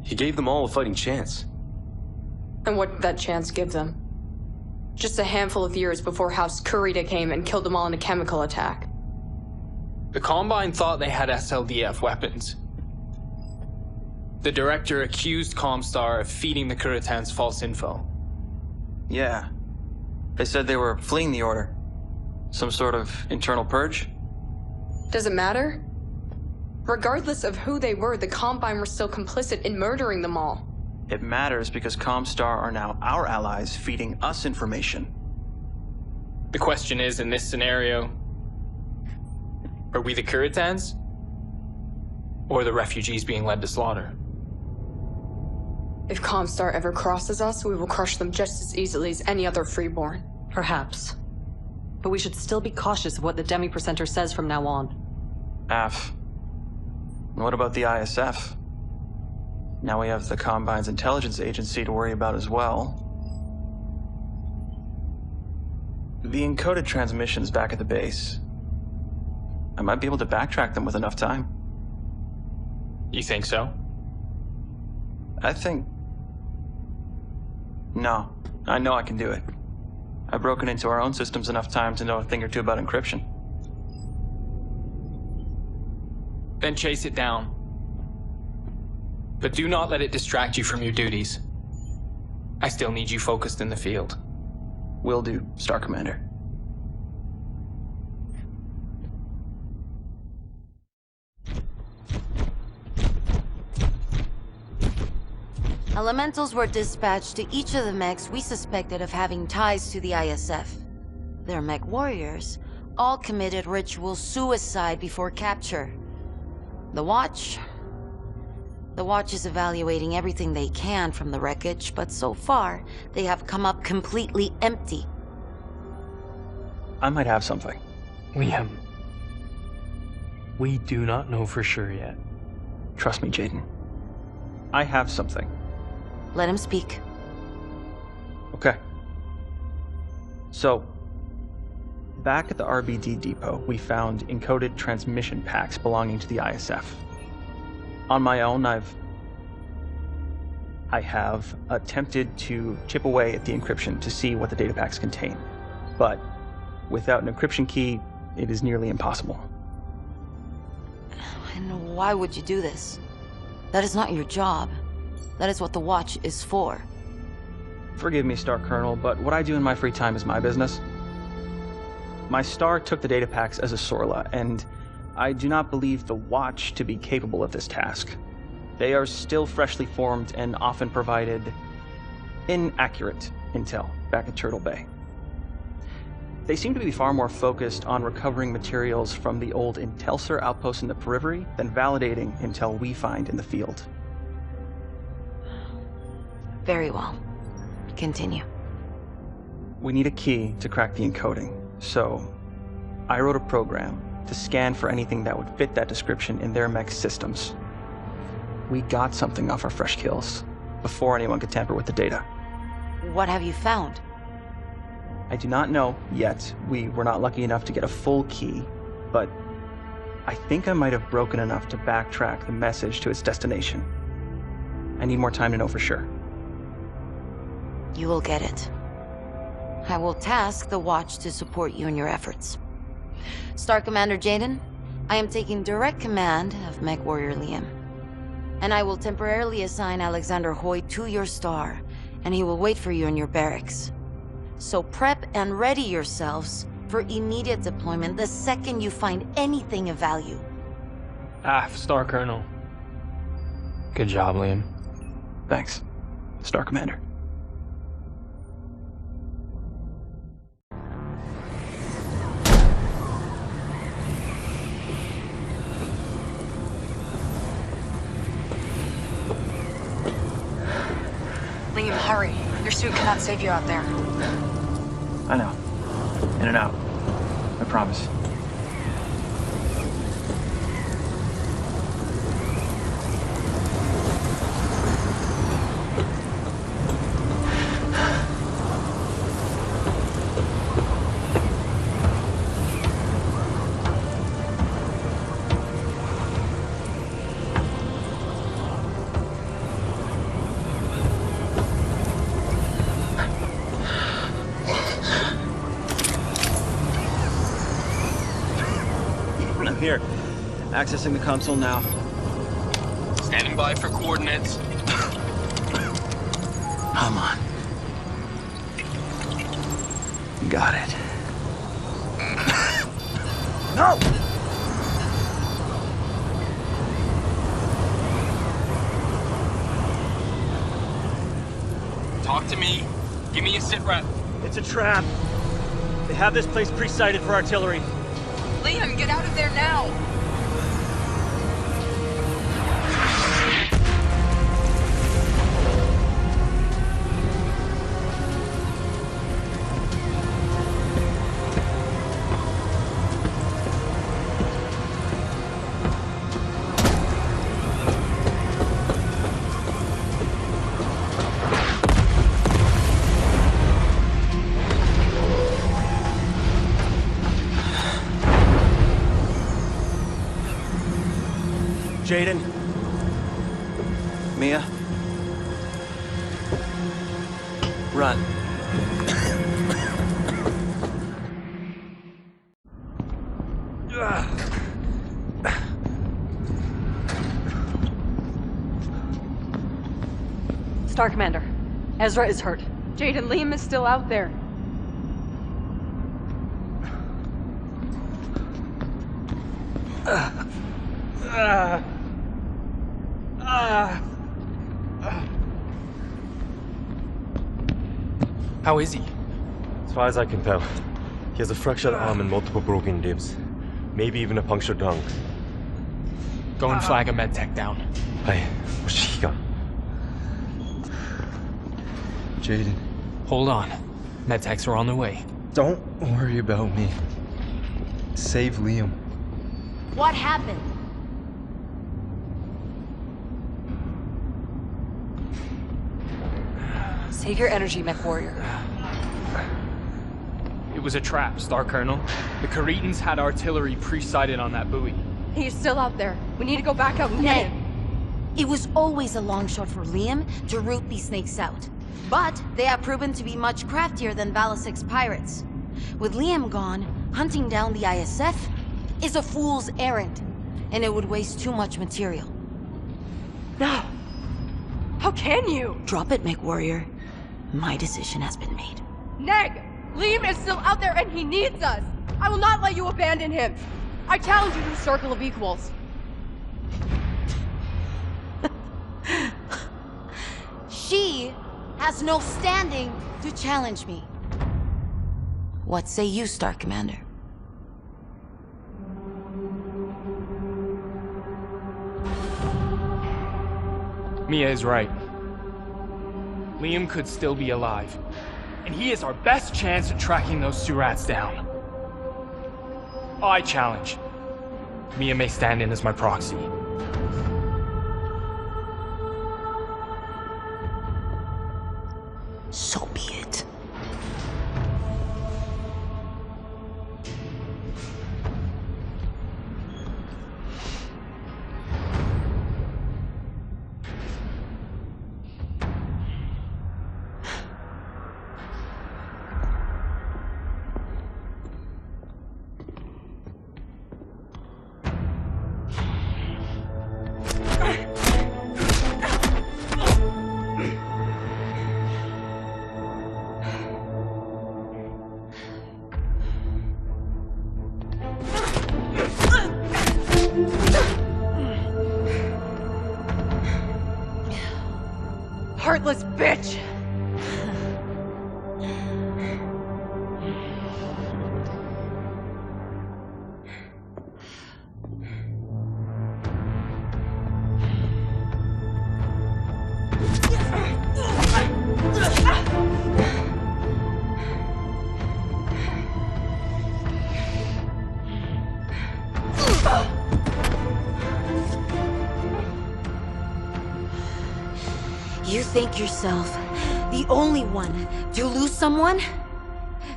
he gave them all a fighting chance. And what did that chance give them? Just a handful of years before House Kurita came and killed them all in a chemical attack. The Combine thought they had SLDF weapons. The director accused Comstar of feeding the Kuritans false info. Yeah. They said they were fleeing the Order. Some sort of internal purge? Does it matter? Regardless of who they were, the Combine were still complicit in murdering them all. It matters because Comstar are now our allies, feeding us information. The question is, in this scenario, are we the Kuritans? Or the refugees being led to slaughter? If Comstar ever crosses us, we will crush them just as easily as any other freeborn. perhaps. But we should still be cautious of what the demi-percenter says from now on. AF. What about the ISF? Now we have the Combine's intelligence agency to worry about as well. The encoded transmissions back at the base. I might be able to backtrack them with enough time. You think so? I think... No. I know I can do it. I've broken into our own systems enough time to know a thing or two about encryption. Then chase it down. But do not let it distract you from your duties. I still need you focused in the field. Will do, Star Commander. Elementals were dispatched to each of the mechs we suspected of having ties to the ISF. Their mech warriors all committed ritual suicide before capture. The Watch is evaluating everything they can from the wreckage, but so far, they have come up completely empty. I might have something. Liam, we do not know for sure yet. Trust me, Jaden. I have something. Let him speak. Okay. So, back at the RBD depot, we found encoded transmission packs belonging to the ISF. On my own, I have attempted to chip away at the encryption to see what the data packs contain. But without an encryption key, it is nearly impossible. And why would you do this? That is not your job. That is what the Watch is for. Forgive me, Star Colonel, but what I do in my free time is my business. My star took the data packs as a Sorla, and I do not believe the Watch to be capable of this task. They are still freshly formed and often provided inaccurate intel back at Turtle Bay. They seem to be far more focused on recovering materials from the old Intelsar outpost in the periphery than validating intel we find in the field. Very well. Continue. We need a key to crack the encoding, so I wrote a program to scan for anything that would fit that description in their mech systems. We got something off our fresh kills before anyone could tamper with the data. What have you found? I do not know yet. We were not lucky enough to get a full key, but I think I might have broken enough to backtrack the message to its destination. I need more time to know for sure. You will get it. I will task the Watch to support you in your efforts. Star Commander Jaden, I am taking direct command of MechWarrior Liam. And I will temporarily assign Alexander Hoy to your star, and he will wait for you in your barracks. So prep and ready yourselves for immediate deployment the second you find anything of value. Star Colonel. Good job, Liam. Thanks, Star Commander. Liam, hurry. Your suit cannot save you out there. I know. In and out. I promise. here. Accessing the console now. Standing by for coordinates. Come on. Got it. No! Talk to me. Give me a sit rep. It's a trap. They have this place pre-sighted for artillery. Liam, get out of there now! Jaden. Mia. Run. Star Commander, Ezra is hurt. Jaden, Liam is still out there. How is he? As far as I can tell, he has a fractured arm and multiple broken ribs. Maybe even a punctured lung. Go and flag a medtech down. Hey, Shiga. Jaden. Hold on. Medtechs are on their way. Don't worry about me. Save Liam. What happened? Save your energy, MechWarrior. It was a trap, Star Colonel. The Karetans had artillery pre-sighted on that buoy. He's still out there. We need to go back out and get him. It was always a long shot for Liam to root these snakes out. But they have proven to be much craftier than Balasix's pirates. With Liam gone, hunting down the ISF is a fool's errand, and it would waste too much material. No. How can you? Drop it, MechWarrior. My decision has been made. Neg! Liam is still out there and he needs us! I will not let you abandon him! I challenge you to a circle of equals. She has no standing to challenge me. What say you, Star Commander? Mia is right. Liam could still be alive. And he is our best chance at tracking those two rats down. I challenge. Mia may stand in as my proxy. So be it. Heartless bitch! You think yourself the only one to lose someone?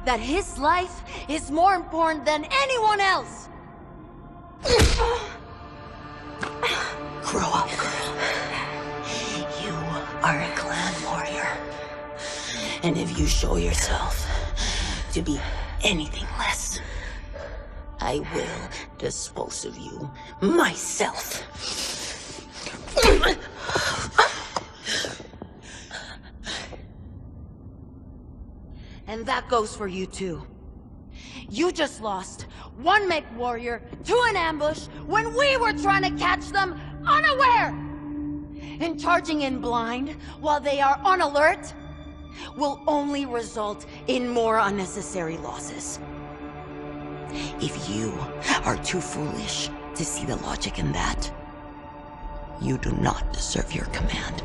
That his life is more important than anyone else? Grow up, girl. You are a clan warrior. And if you show yourself to be anything less, I will dispose of you myself. And that goes for you too. You just lost one MechWarrior to an ambush when we were trying to catch them unaware! And charging in blind while they are on alert will only result in more unnecessary losses. If you are too foolish to see the logic in that, you do not deserve your command.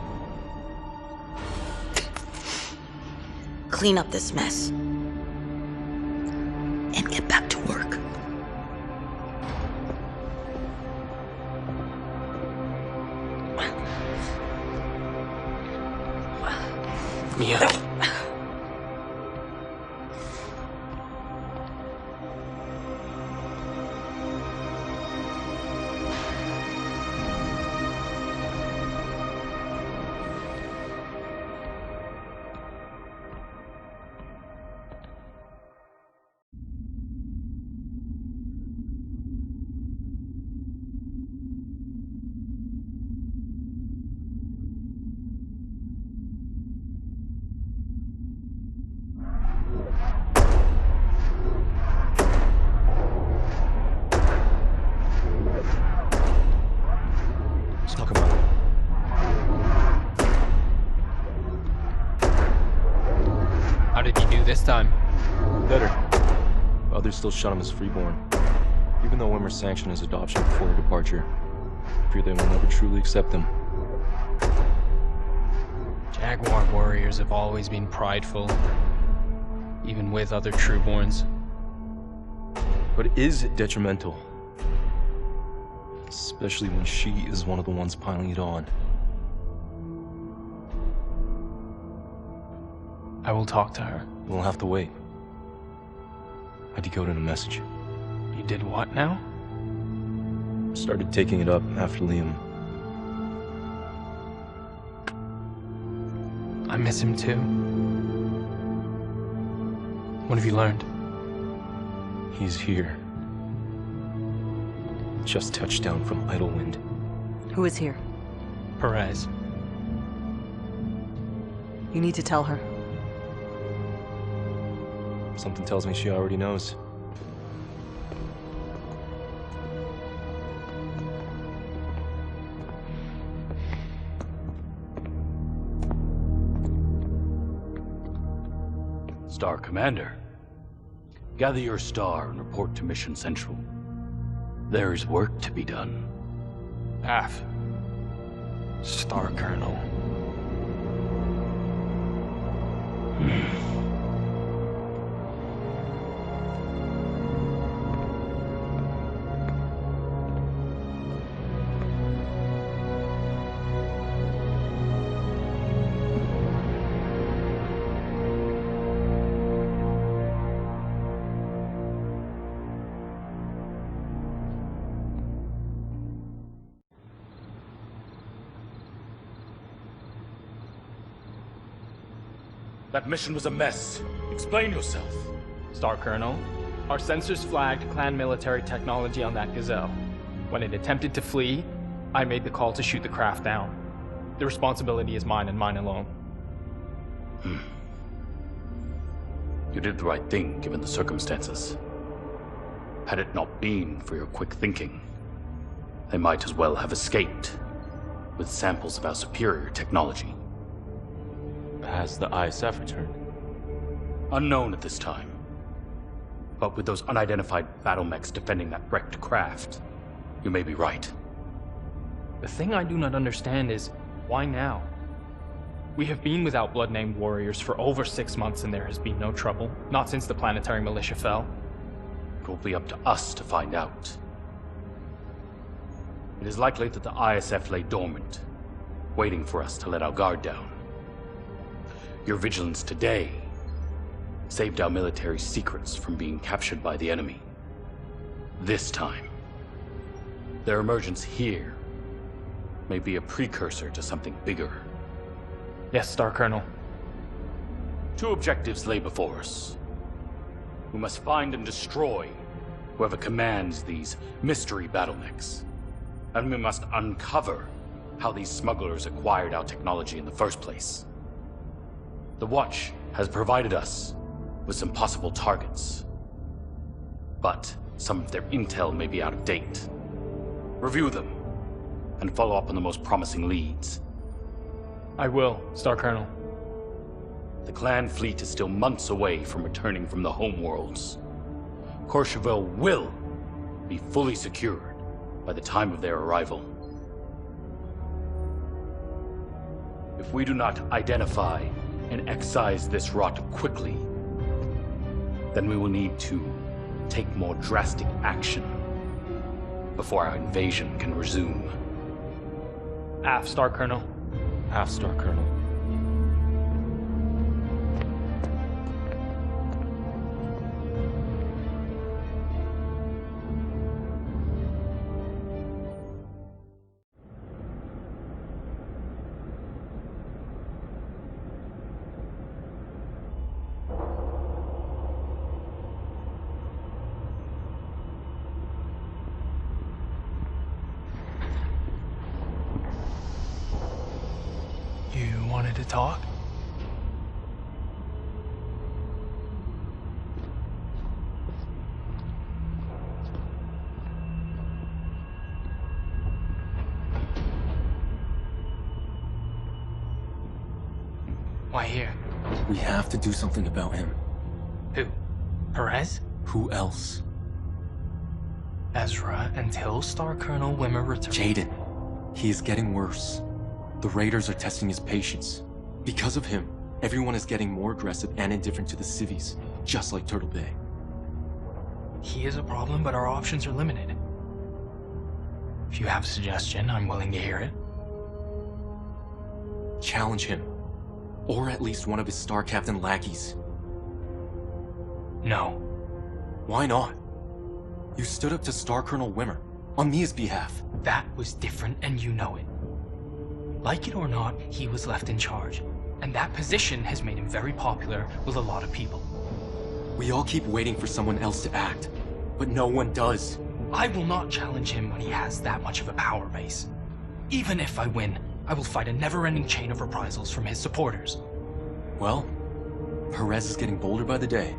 Clean up this mess and get back to work. Mia. Time. Better. Others still shun him as freeborn. Even though Wimmer sanctioned his adoption before departure, I fear they will never truly accept him. Jaguar warriors have always been prideful, even with other trueborns. But is it detrimental? Especially when she is one of the ones piling it on. I will talk to her. We'll have to wait. I decoded a message. You did what now? Started taking it up after Liam. I miss him too. What have you learned? He's here. Just touched down from Idlewind. Who is here? Perez. You need to tell her. Something tells me she already knows. Star Commander, gather your star and report to Mission Central. There is work to be done. Af. Star Colonel. That mission was a mess. Explain yourself. Star Colonel, our sensors flagged clan military technology on that Gazelle. When it attempted to flee, I made the call to shoot the craft down. The responsibility is mine and mine alone. You did the right thing, given the circumstances. Had it not been for your quick thinking, they might as well have escaped with samples of our superior technology. Has the ISF returned? Unknown at this time. But with those unidentified battle mechs defending that wrecked craft, you may be right. The thing I do not understand is, why now? We have been without blood-named warriors for over 6 months and there has been no trouble, not since the planetary militia fell. It will be up to us to find out. It is likely that the ISF lay dormant, waiting for us to let our guard down. Your vigilance today saved our military's secrets from being captured by the enemy. This time, their emergence here may be a precursor to something bigger. Yes, Star Colonel. 2 objectives lay before us. We must find and destroy whoever commands these mystery battle mechs. And we must uncover how these smugglers acquired our technology in the first place. The Watch has provided us with some possible targets, but some of their intel may be out of date. Review them, and follow up on the most promising leads. I will, Star Colonel. The clan fleet is still months away from returning from the homeworlds. Courchevel will be fully secured by the time of their arrival. If we do not identify and excise this rot quickly, then we will need to take more drastic action before our invasion can resume. Aft, Star Colonel. Aft, Star Colonel. You wanted to talk? Why here? We have to do something about him. Who? Perez? Who else? Ezra, until Star Colonel Wimmer returns. Jaden. He is getting worse. The Raiders are testing his patience. Because of him, everyone is getting more aggressive and indifferent to the civvies, just like Turtle Bay. He is a problem, but our options are limited. If you have a suggestion, I'm willing to hear it. Challenge him. Or at least one of his Star Captain lackeys. No. Why not? You stood up to Star Colonel Wimmer, on Mia's behalf. That was different, and you know it. Like it or not, he was left in charge. And that position has made him very popular with a lot of people. We all keep waiting for someone else to act, but no one does. I will not challenge him when he has that much of a power base. Even if I win, I will fight a never-ending chain of reprisals from his supporters. Well, Perez is getting bolder by the day.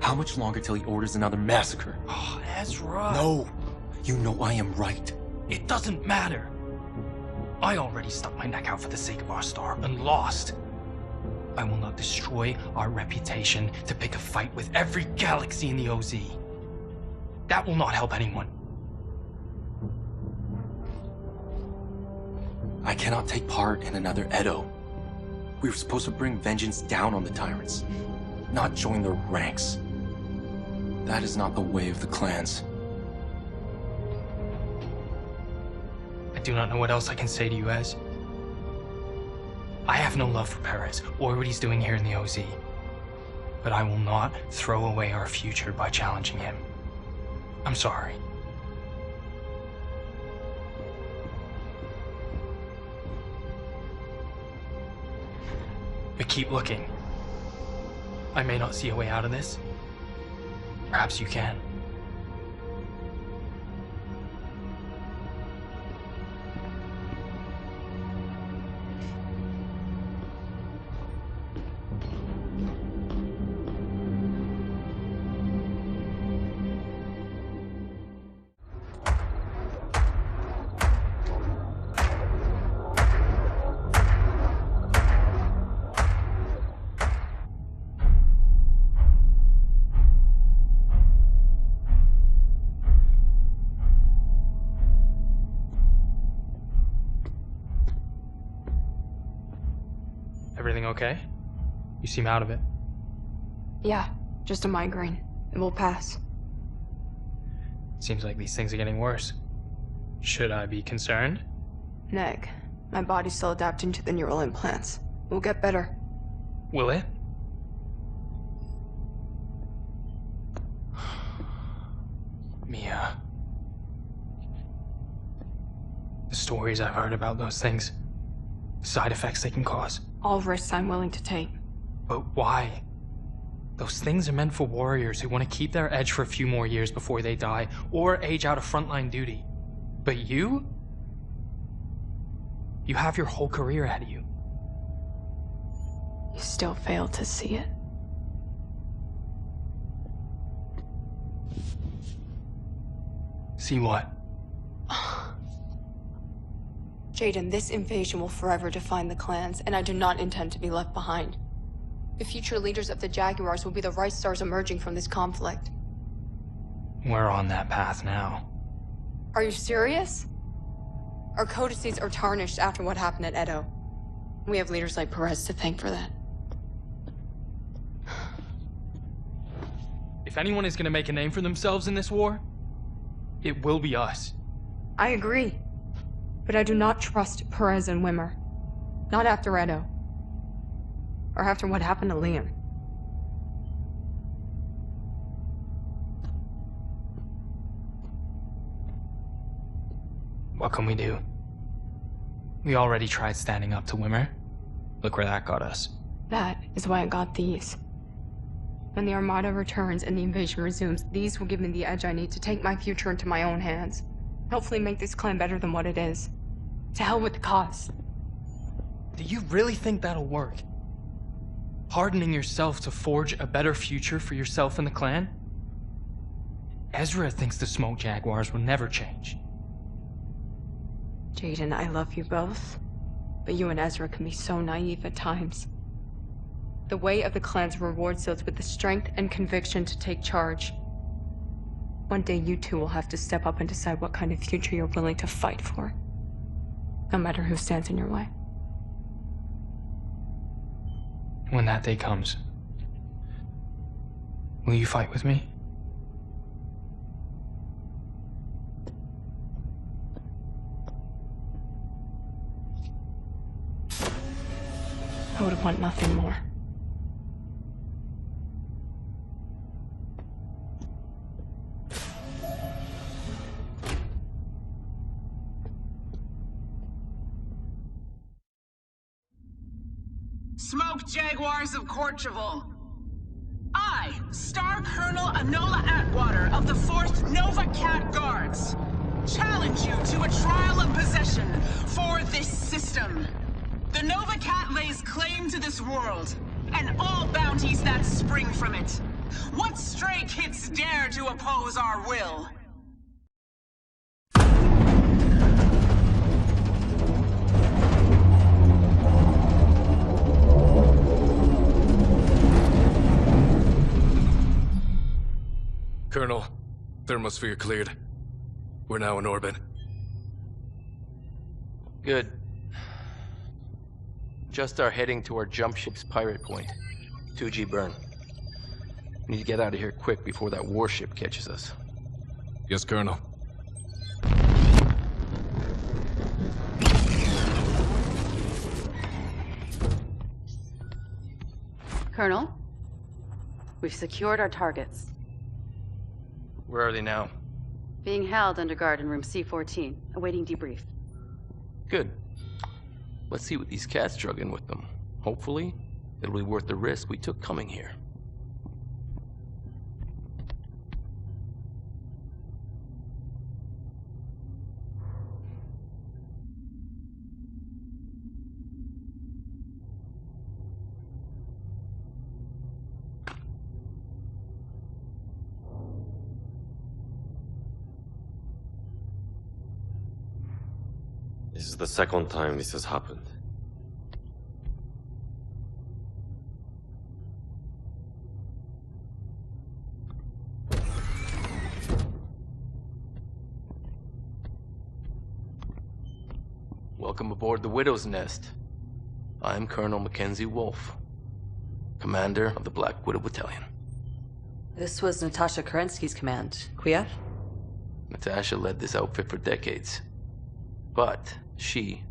How much longer till he orders another massacre? Oh, Ezra! No! You know I am right. It doesn't matter. I already stuck my neck out for the sake of our star and lost. I will not destroy our reputation to pick a fight with every galaxy in the OZ. That will not help anyone. I cannot take part in another Edo. We were supposed to bring vengeance down on the tyrants, not join their ranks. That is not the way of the clans. I do not know what else I can say to you, Ez. I have no love for Perez or what he's doing here in the OZ. But I will not throw away our future by challenging him. I'm sorry. But keep looking. I may not see a way out of this. Perhaps you can. Everything okay? You seem out of it. Yeah, just a migraine. It will pass. Seems like these things are getting worse. Should I be concerned? Neg, my body's still adapting to the neural implants. We'll get better. Will it? Mia. The stories I've heard about those things. The side effects they can cause. All risks I'm willing to take. But why? Those things are meant for warriors who want to keep their edge for a few more years before they die, or age out of frontline duty. But you have your whole career ahead of you. You still fail to see it. See what? Jaden, this invasion will forever define the clans, and I do not intend to be left behind. The future leaders of the Jaguars will be the right stars emerging from this conflict. We're on that path now. Are you serious? Our codices are tarnished after what happened at Edo. We have leaders like Perez to thank for that. If anyone is going to make a name for themselves in this war, it will be us. I agree. But I do not trust Perez and Wimmer. Not after Edo. Or after what happened to Liam. What can we do? We already tried standing up to Wimmer. Look where that got us. That is why I got these. When the Armada returns and the invasion resumes, these will give me the edge I need to take my future into my own hands. Hopefully make this clan better than what it is. To hell with the cause. Do you really think that'll work? Hardening yourself to forge a better future for yourself and the clan? Ezra thinks the Smoke Jaguars will never change. Jaden, I love you both, but you and Ezra can be so naive at times. The way of the clans rewards those with the strength and conviction to take charge. One day you two will have to step up and decide what kind of future you're willing to fight for. No matter who stands in your way. When that day comes, will you fight with me? I would want nothing more. Smoke Jaguars of Corcheval. I, Star Colonel Enola Atwater of the 4th Nova Cat Guards, challenge you to a trial of possession for this system. The Nova Cat lays claim to this world, and all bounties that spring from it. What stray kids dare to oppose our will? Colonel, thermosphere cleared. We're now in orbit. Good. Just are heading to our jump ship's pirate point. 2G burn. We need to get out of here quick before that warship catches us. Yes, Colonel. Colonel, we've secured our targets. Where are they now? Being held under guard in room C-14, awaiting debrief. Good. Let's see what these cats drug in with them. Hopefully, it'll be worth the risk we took coming here. This is the second time this has happened. Welcome aboard the Widow's Nest. I'm Colonel Mackenzie Wolfe, commander of the Black Widow Battalion. This was Natasha Kerensky's command. Kiev? Natasha led this outfit for decades. But she,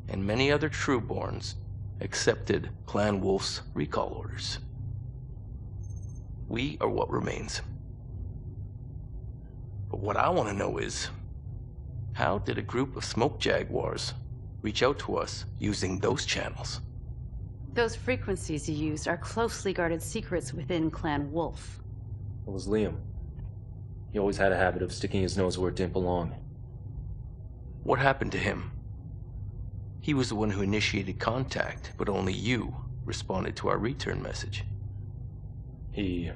and many other Trueborns, accepted Clan Wolf's recall orders. We are what remains. But what I want to know is, how did a group of Smoke Jaguars reach out to us using those channels? Those frequencies you used are closely guarded secrets within Clan Wolf. It was Liam. He always had a habit of sticking his nose where it didn't belong. What happened to him? He was the one who initiated contact, but only you responded to our return message. He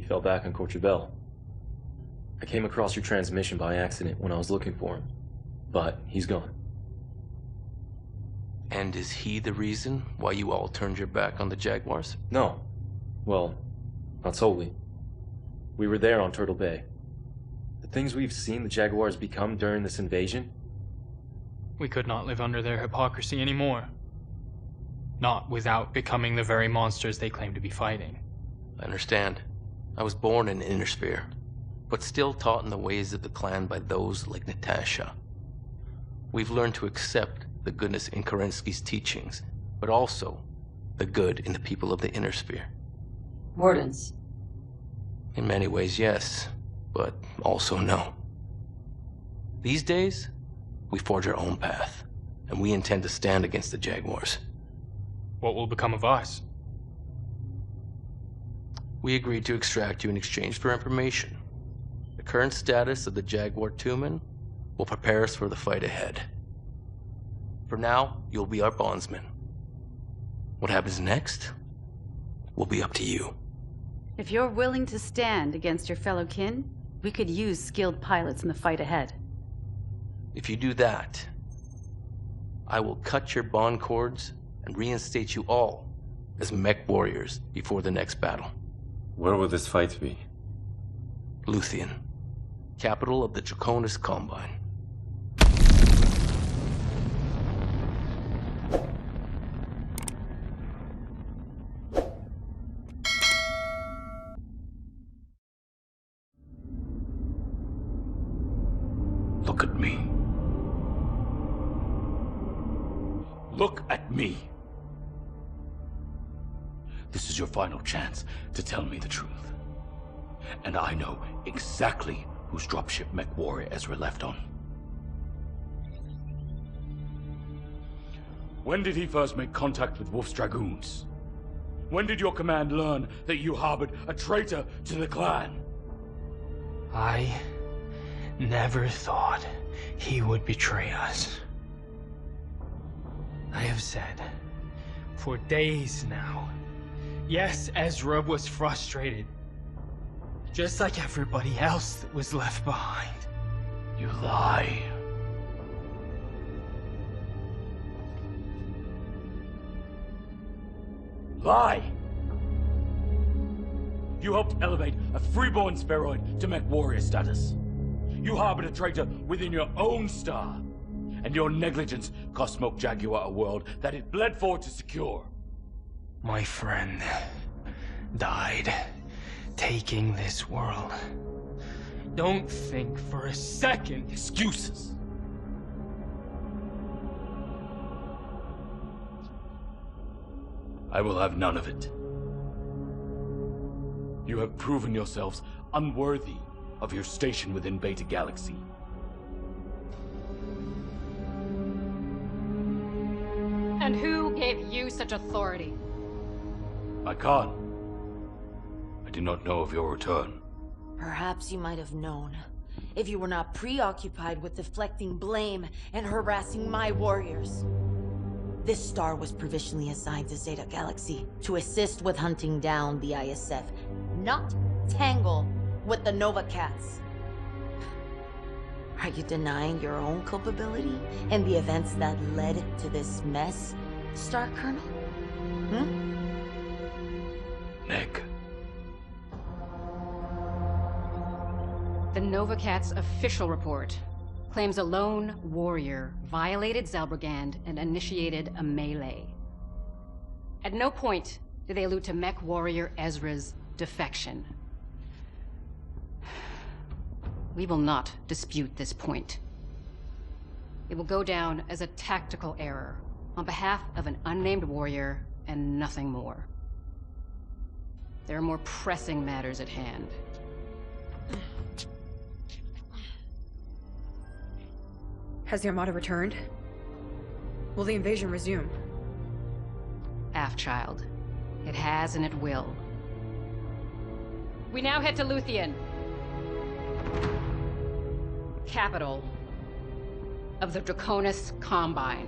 fell back on Courchevel. I came across your transmission by accident when I was looking for him, but he's gone. And is he the reason why you all turned your back on the Jaguars? No. Well, not solely. We were there on Turtle Bay. The things we've seen the Jaguars become during this invasion. We could not live under their hypocrisy anymore. Not without becoming the very monsters they claim to be fighting. I understand. I was born in Innersphere, but still taught in the ways of the clan by those like Natasha. We've learned to accept the goodness in Kerensky's teachings, but also the good in the people of the Innersphere. Wardens. In many ways, yes, but also no. These days, we forge our own path, and we intend to stand against the Jaguars. What will become of us? We agreed to extract you in exchange for information. The current status of the Jaguar Tumen will prepare us for the fight ahead. For now, you'll be our bondsman. What happens next will be up to you. If you're willing to stand against your fellow kin, we could use skilled pilots in the fight ahead. If you do that, I will cut your bond cords and reinstate you all as MechWarriors before the next battle. Where will this fight be? Luthien, capital of the Draconis Combine. Look at me. Look at me. This is your final chance to tell me the truth. And I know exactly whose dropship MechWarrior Ezra left on. When did he first make contact with Wolf's Dragoons? When did your command learn that you harbored a traitor to the clan? I never thought he would betray us. I have said for days now, yes, Ezra was frustrated, just like everybody else that was left behind. You lie. Lie! You helped elevate a freeborn spheroid to MechWarrior status. You harbored a traitor within your own star. And your negligence cost Smoke Jaguar a world that it bled for to secure. My friend died taking this world. Don't think for a second. Excuses. I will have none of it. You have proven yourselves unworthy of your station within Beta Galaxy. And who gave you such authority? I can't. I did not know of your return. Perhaps you might have known, if you were not preoccupied with deflecting blame and harassing my warriors. This star was provisionally assigned to Zeta Galaxy to assist with hunting down the ISF, not tangle with the Nova Cats. Are you denying your own culpability and the events that led to this mess, Star Colonel? Nick. The Nova Cat's official report claims a lone warrior violated Zalbrigand and initiated a melee. At no point did they allude to MechWarrior Ezra's defection. We will not dispute this point. It will go down as a tactical error on behalf of an unnamed warrior and nothing more. There are more pressing matters at hand. Has the Armada returned? Will the invasion resume? half-child. It has and it will. We now head to Luthien, capital of the Draconis Combine.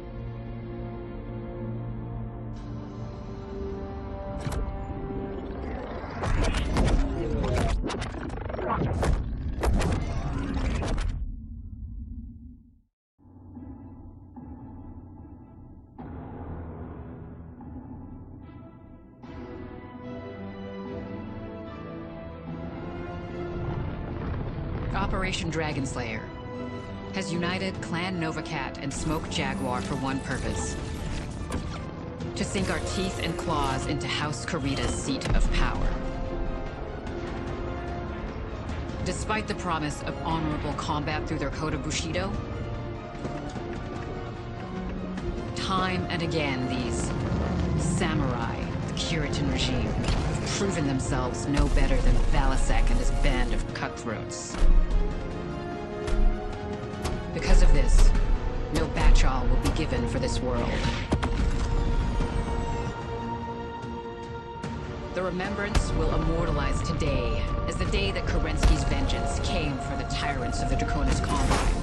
Operation Dragonslayer has united Clan Novacat and Smoke Jaguar for one purpose: to sink our teeth and claws into House Kurita's seat of power. Despite the promise of honorable combat through their code of Bushido, time and again these samurai, the Curitan regime, have proven themselves no better than Balasek and his band of cutthroats. Because of this, no Batchal will be given for this world. The remembrance will immortalize today as the day that Kerensky's vengeance came for the tyrants of the Draconis Combine,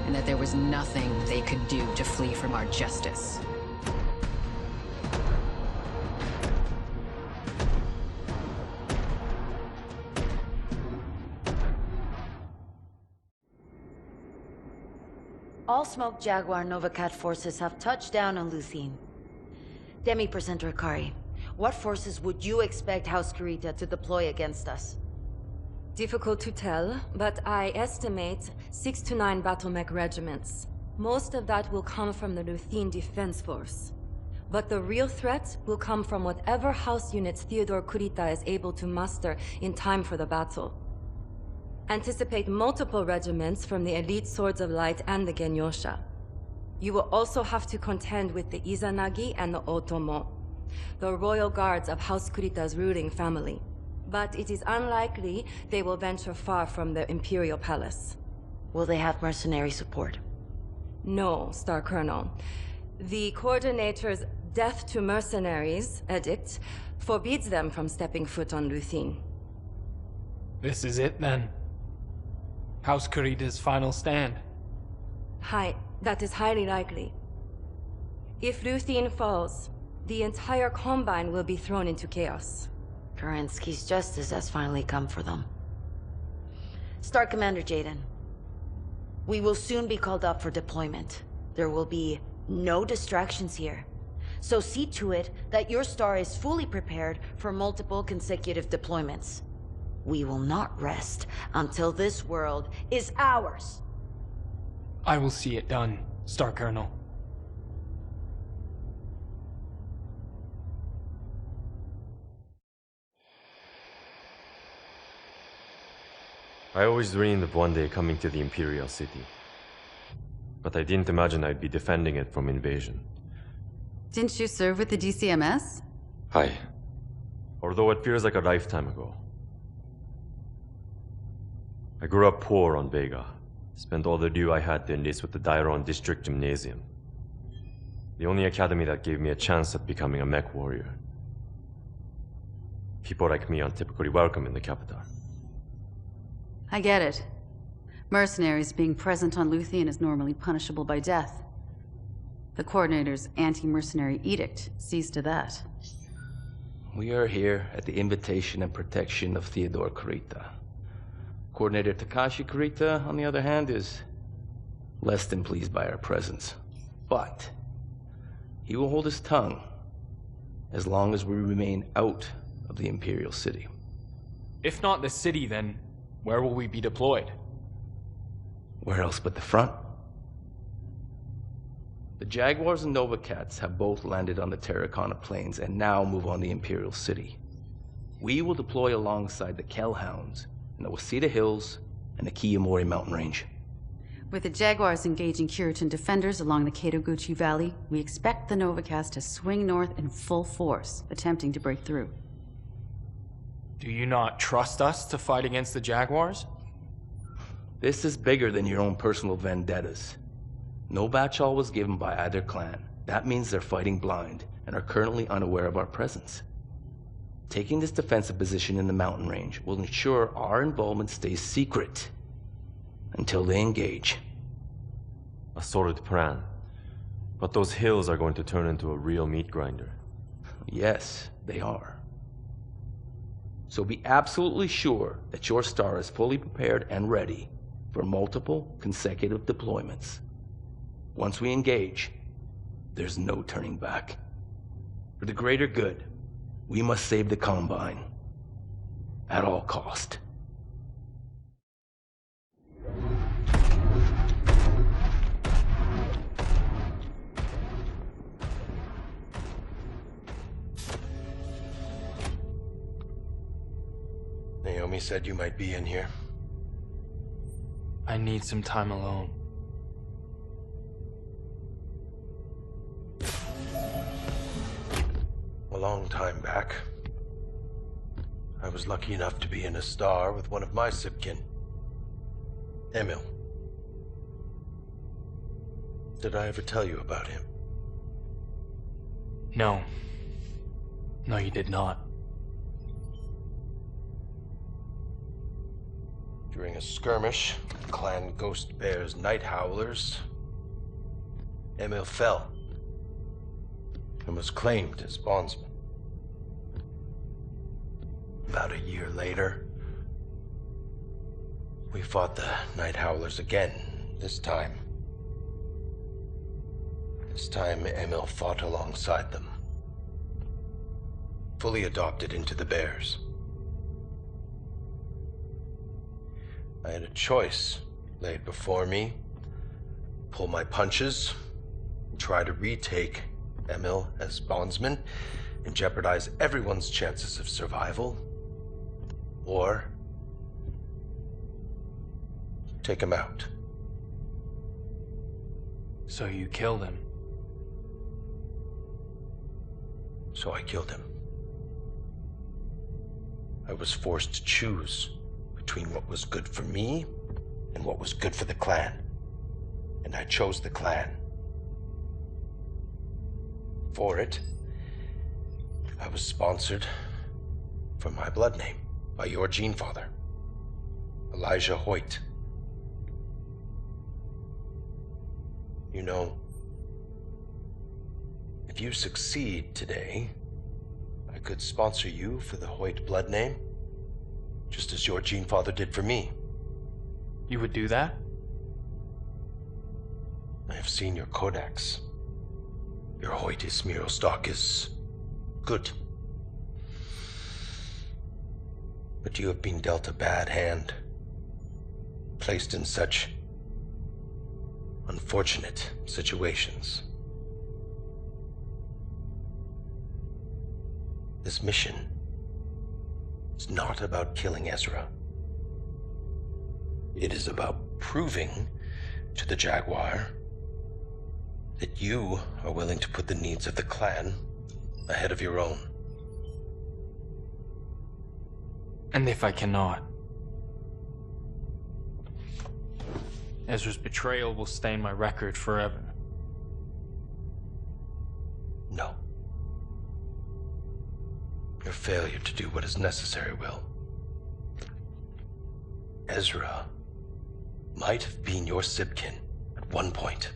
and that there was nothing they could do to flee from our justice. All Smoke Jaguar Novacat forces have touched down on Luthien. Demi-Presenter Akari, what forces would you expect House Kurita to deploy against us? Difficult to tell, but I estimate 6 to 9 battle mech regiments. Most of that will come from the Luthien Defense Force. But the real threat will come from whatever house units Theodore Kurita is able to muster in time for the battle. Anticipate multiple regiments from the elite Swords of Light and the Genyosha. You will also have to contend with the Izanagi and the Otomo, the royal guards of House Kurita's ruling family. But it is unlikely they will venture far from the Imperial Palace. Will they have mercenary support? No, Star Colonel. The Coordinator's Death to Mercenaries edict forbids them from stepping foot on Luthien. This is it then. House Kurita's final stand. That is highly likely. If Luthien falls, the entire Combine will be thrown into chaos. Kerensky's justice has finally come for them. Star Commander Jaden, we will soon be called up for deployment. There will be no distractions here. So see to it that your star is fully prepared for multiple consecutive deployments. We will not rest until this world is ours. I will see it done, Star Colonel. I always dreamed of one day coming to the Imperial City. But I didn't imagine I'd be defending it from invasion. Didn't you serve with the DCMS? Hi. Although it feels like a lifetime ago. I grew up poor on Vega. Spent all the due I had to enlist with the Dairon District Gymnasium. The only academy that gave me a chance at becoming a MechWarrior. People like me aren't typically welcome in the capital. I get it. Mercenaries being present on Luthien is normally punishable by death. The Coordinator's anti-mercenary edict sees to that. We are here at the invitation and protection of Theodore Kurita. Coordinator Takashi Kurita, on the other hand, is less than pleased by our presence. But he will hold his tongue as long as we remain out of the Imperial City. If not the city, then where will we be deployed? Where else but the front? The Jaguars and Novacats have both landed on the Terracona Plains and now move on the Imperial City. We will deploy alongside the Kellhounds in the Wasita Hills and the Kiyomori mountain range. With the Jaguars engaging Curitan defenders along the Kadoguchi Valley, we expect the Novacats to swing north in full force, attempting to break through. Do you not trust us to fight against the Jaguars? This is bigger than your own personal vendettas. No Batchal was given by either clan. That means they're fighting blind, and are currently unaware of our presence. Taking this defensive position in the mountain range will ensure our involvement stays secret until they engage. A solid plan. But those hills are going to turn into a real meat grinder. Yes, they are. So be absolutely sure that your star is fully prepared and ready for multiple consecutive deployments. Once we engage, there's no turning back. For the greater good, we must save the Combine at all cost. Naomi said you might be in here. I need some time alone. A long time back, I was lucky enough to be in a star with one of my sibkin, Emil. Did I ever tell you about him? No. No, you did not. During a skirmish, Clan Ghost Bear's Night Howlers, Emil fell and was claimed as bondsman. About a year later, we fought the Night Howlers again. This time, Emil fought alongside them, fully adopted into the Bears. I had a choice laid before me: pull my punches, try to retake Emil as bondsman, and jeopardize everyone's chances of survival, or take him out. So you killed him? So I killed him. I was forced to choose between what was good for me and what was good for the clan. And I chose the clan. For it, I was sponsored from my blood name by your gene father, Elijah Hoyt. You know, if you succeed today, I could sponsor you for the Hoyt blood name, just as your gene father did for me. You would do that? I have seen your codex. Your Hoyt-Ismiro stock is good. But you have been dealt a bad hand, placed in such unfortunate situations. This mission is not about killing Ezra. It is about proving to the Jaguar that you are willing to put the needs of the clan ahead of your own. And if I cannot? Ezra's betrayal will stain my record forever. No. Your failure to do what is necessary will. Ezra might have been your sibkin at one point,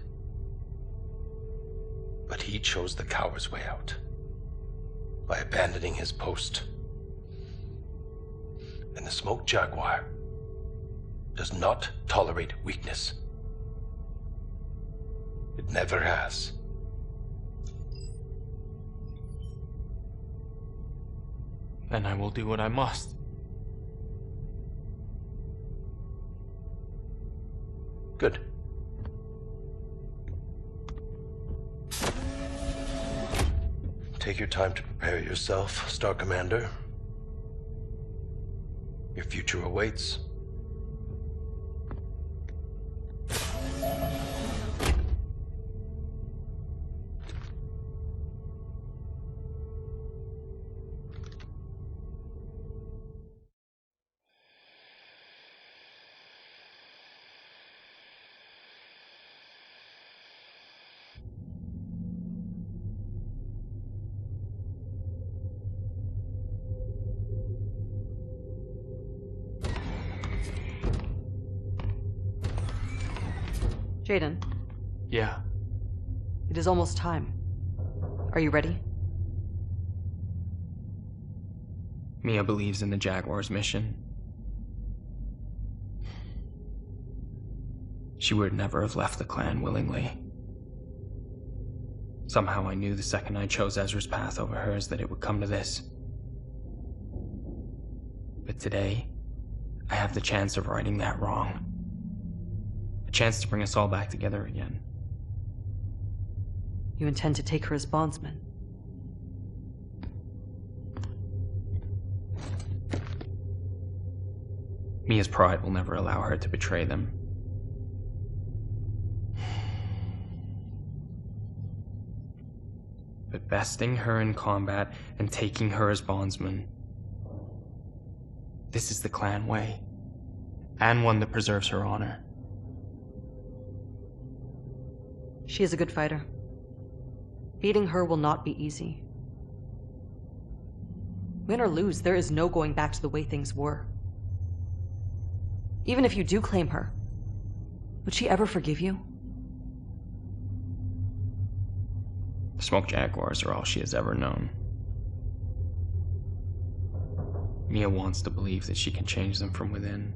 but he chose the coward's way out by abandoning his post. And the Smoke Jaguar does not tolerate weakness. It never has. Then I will do what I must. Good. Take your time to prepare yourself, Star Commander. Your future awaits. Jaden. Yeah. It is almost time. Are you ready? Mia believes in the Jaguars' mission. She would never have left the clan willingly. Somehow I knew the second I chose Ezra's path over hers that it would come to this. But today, I have the chance of righting that wrong. A chance to bring us all back together again. You intend to take her as bondsman? Mia's pride will never allow her to betray them. But besting her in combat and taking her as bondsman, this is the clan way, and one that preserves her honor. She is a good fighter. Beating her will not be easy. Win or lose, there is no going back to the way things were. Even if you do claim her, would she ever forgive you? The Smoke Jaguars are all she has ever known. Mia wants to believe that she can change them from within.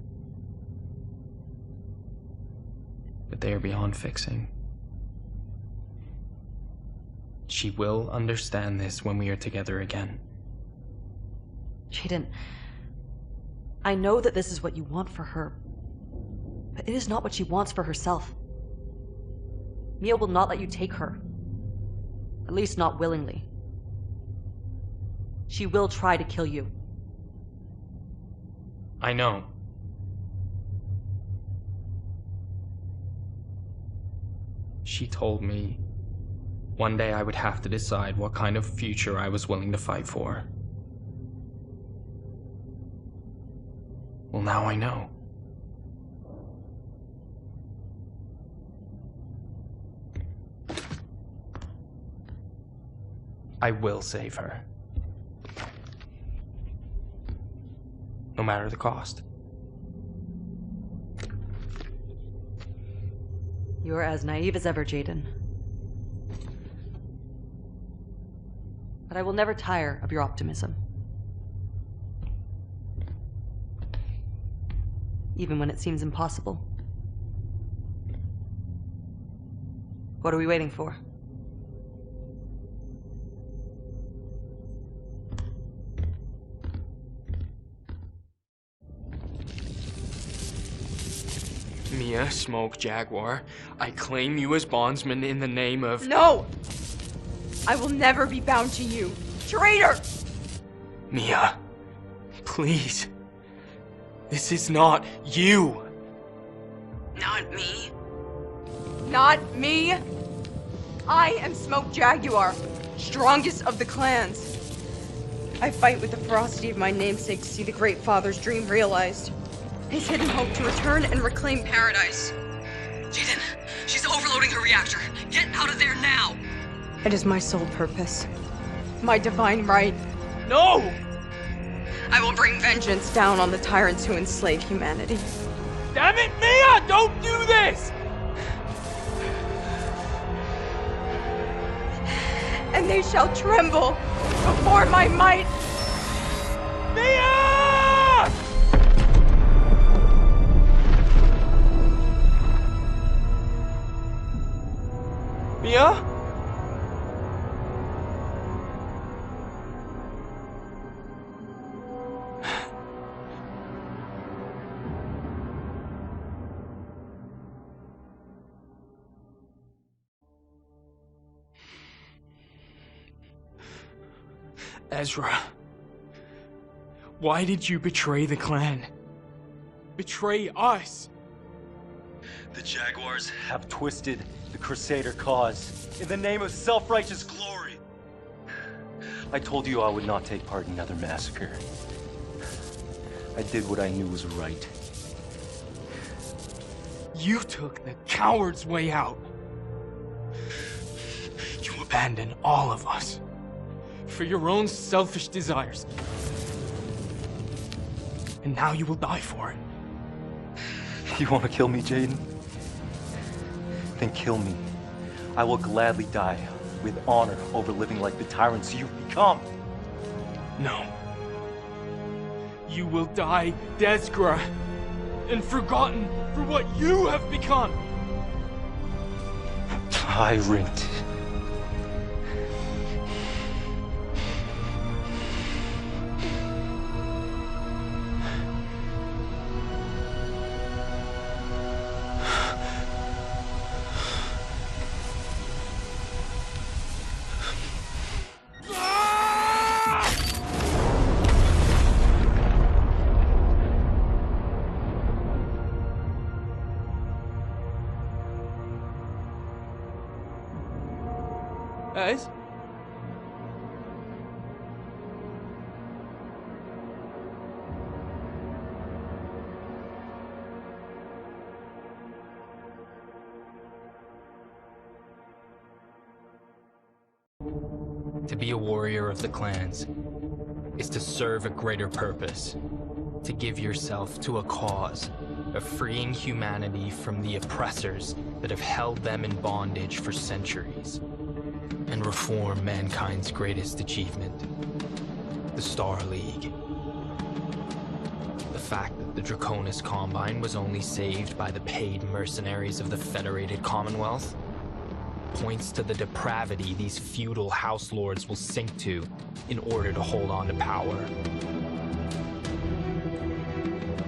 But they are beyond fixing. She will understand this when we are together again. Jaden, I know that this is what you want for her, but it is not what she wants for herself. Mia will not let you take her. At least not willingly. She will try to kill you. I know. She told me one day I would have to decide what kind of future I was willing to fight for. Well, now I know. I will save her. No matter the cost. You are as naive as ever, Jaden. But I will never tire of your optimism. Even when it seems impossible. What are we waiting for? Mia, Smoke Jaguar, I claim you as bondsman in the name of— No! I will never be bound to you. Traitor! Mia, please. This is not you. Not me. Not me. I am Smoke Jaguar, strongest of the clans. I fight with the ferocity of my namesake to see the Great Father's dream realized. His hidden hope to return and reclaim paradise. Jaden, she's overloading her reactor. Get out of there now! It is my sole purpose. My divine right. No! I will bring vengeance down on the tyrants who enslave humanity. Damn it, Mia! Don't do this! And they shall tremble before my might. Mia! Mia? Ezra, why did you betray the clan? Betray us? The Jaguars have twisted the Crusader cause in the name of self-righteous glory. I told you I would not take part in another massacre. I did what I knew was right. You took the coward's way out. You abandoned all of us for your own selfish desires. And now you will die for it. You want to kill me, Jaden? then kill me. I will gladly die with honor over living like the tyrants you've become. No. You will die, Desgra, and forgotten for what you have become. Tyrant. Guys? To be a warrior of the clans is to serve a greater purpose, to give yourself to a cause of freeing humanity from the oppressors that have held them in bondage for centuries, and reform mankind's greatest achievement, the Star League. The fact that the Draconis Combine was only saved by the paid mercenaries of the Federated Commonwealth points to the depravity these feudal house lords will sink to in order to hold on to power.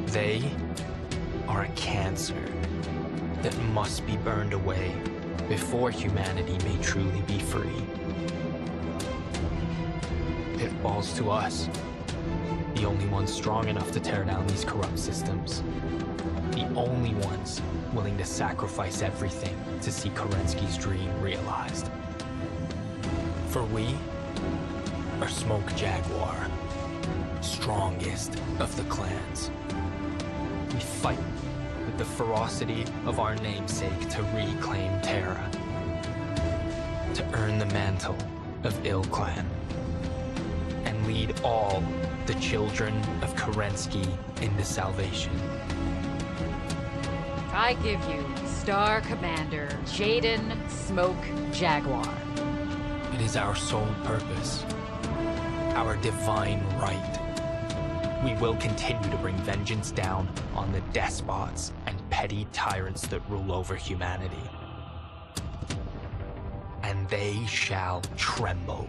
They are a cancer that must be burned away before humanity may truly be free. It falls to us, the only ones strong enough to tear down these corrupt systems, the only ones willing to sacrifice everything to see Kerensky's dream realized. For we are Smoke Jaguar, strongest of the clans. We fight with the ferocity of our namesake to reclaim Terra, to earn the mantle of Ill Clan, and lead all the children of Kerensky into salvation. I give you Star Commander Jaden Smoke Jaguar. It is our sole purpose, our divine right. We will continue to bring vengeance down on the despots and petty tyrants that rule over humanity. And they shall tremble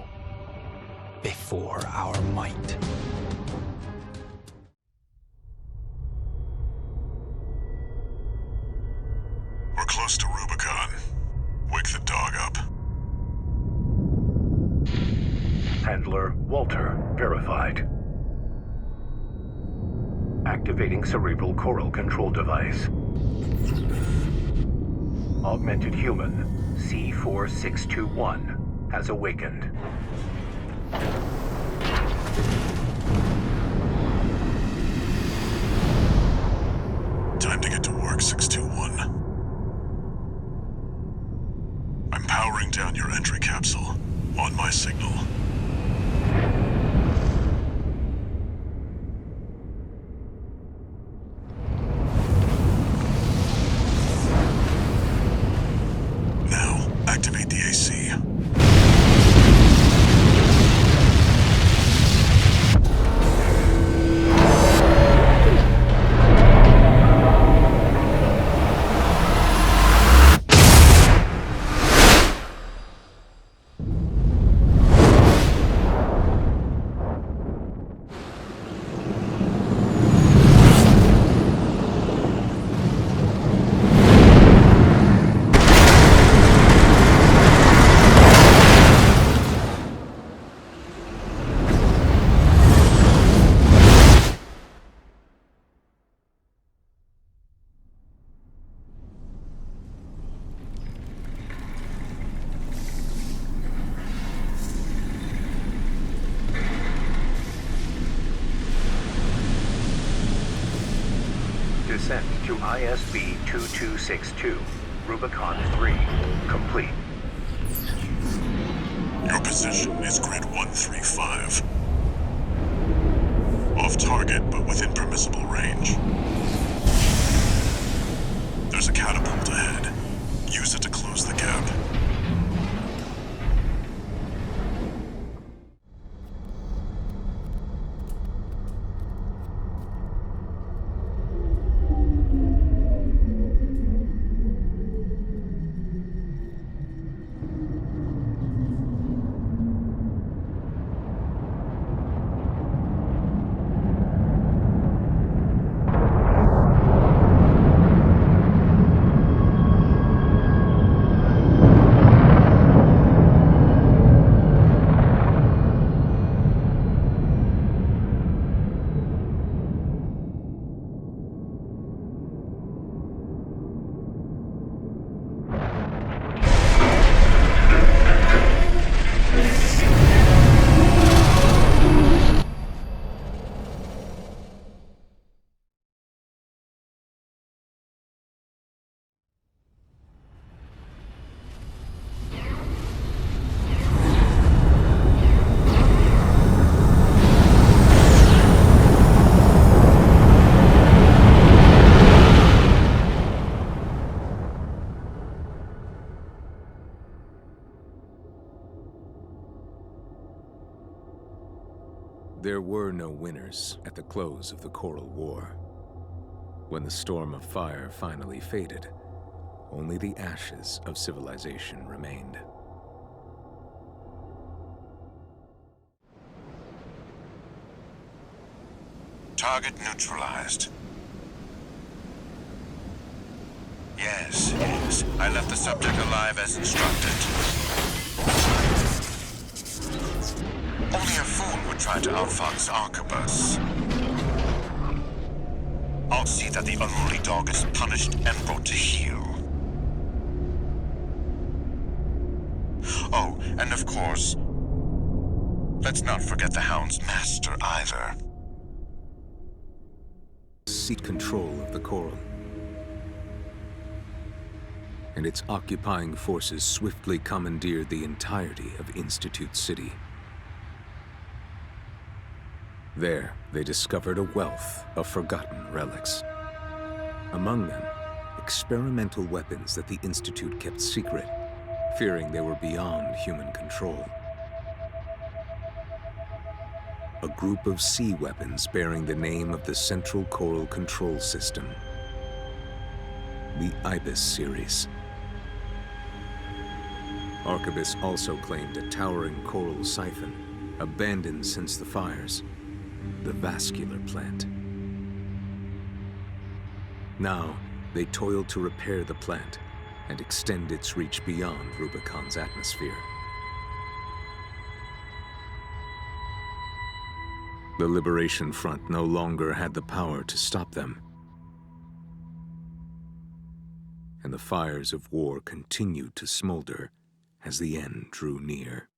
before our might. We're close to Rubicon. Wake the dog up. Handler Walter verified. Activating cerebral coral control device. Augmented human C4621 has awakened. Time to get to work, 621. I'm powering down your entry capsule. On my signal. Now, activate the AC. Descent to ISB 2262, Rubicon 3, complete. Your position is grid 135. Off target, but within permissible range. There's a catapult ahead. Use it to close the gap. There were no winners at the close of the Coral War. When the storm of fire finally faded, only the ashes of civilization remained. Target neutralized. Yes. I left the subject alive as instructed. Only a fool would try to outfox Arquebus. I'll see that the unruly dog is punished and brought to heel. Oh, and of course, let's not forget the Hound's master either. Seat control of the Coral, and its occupying forces swiftly commandeered the entirety of Institute City. There, they discovered a wealth of forgotten relics. Among them, experimental weapons that the Institute kept secret, fearing they were beyond human control. A group of sea weapons bearing the name of the Central Coral Control System, the Ibis series. Arquebus also claimed a towering coral siphon, abandoned since the fires, the vascular plant. Now, they toiled to repair the plant and extend its reach beyond Rubicon's atmosphere. The Liberation Front no longer had the power to stop them, and the fires of war continued to smolder as the end drew near.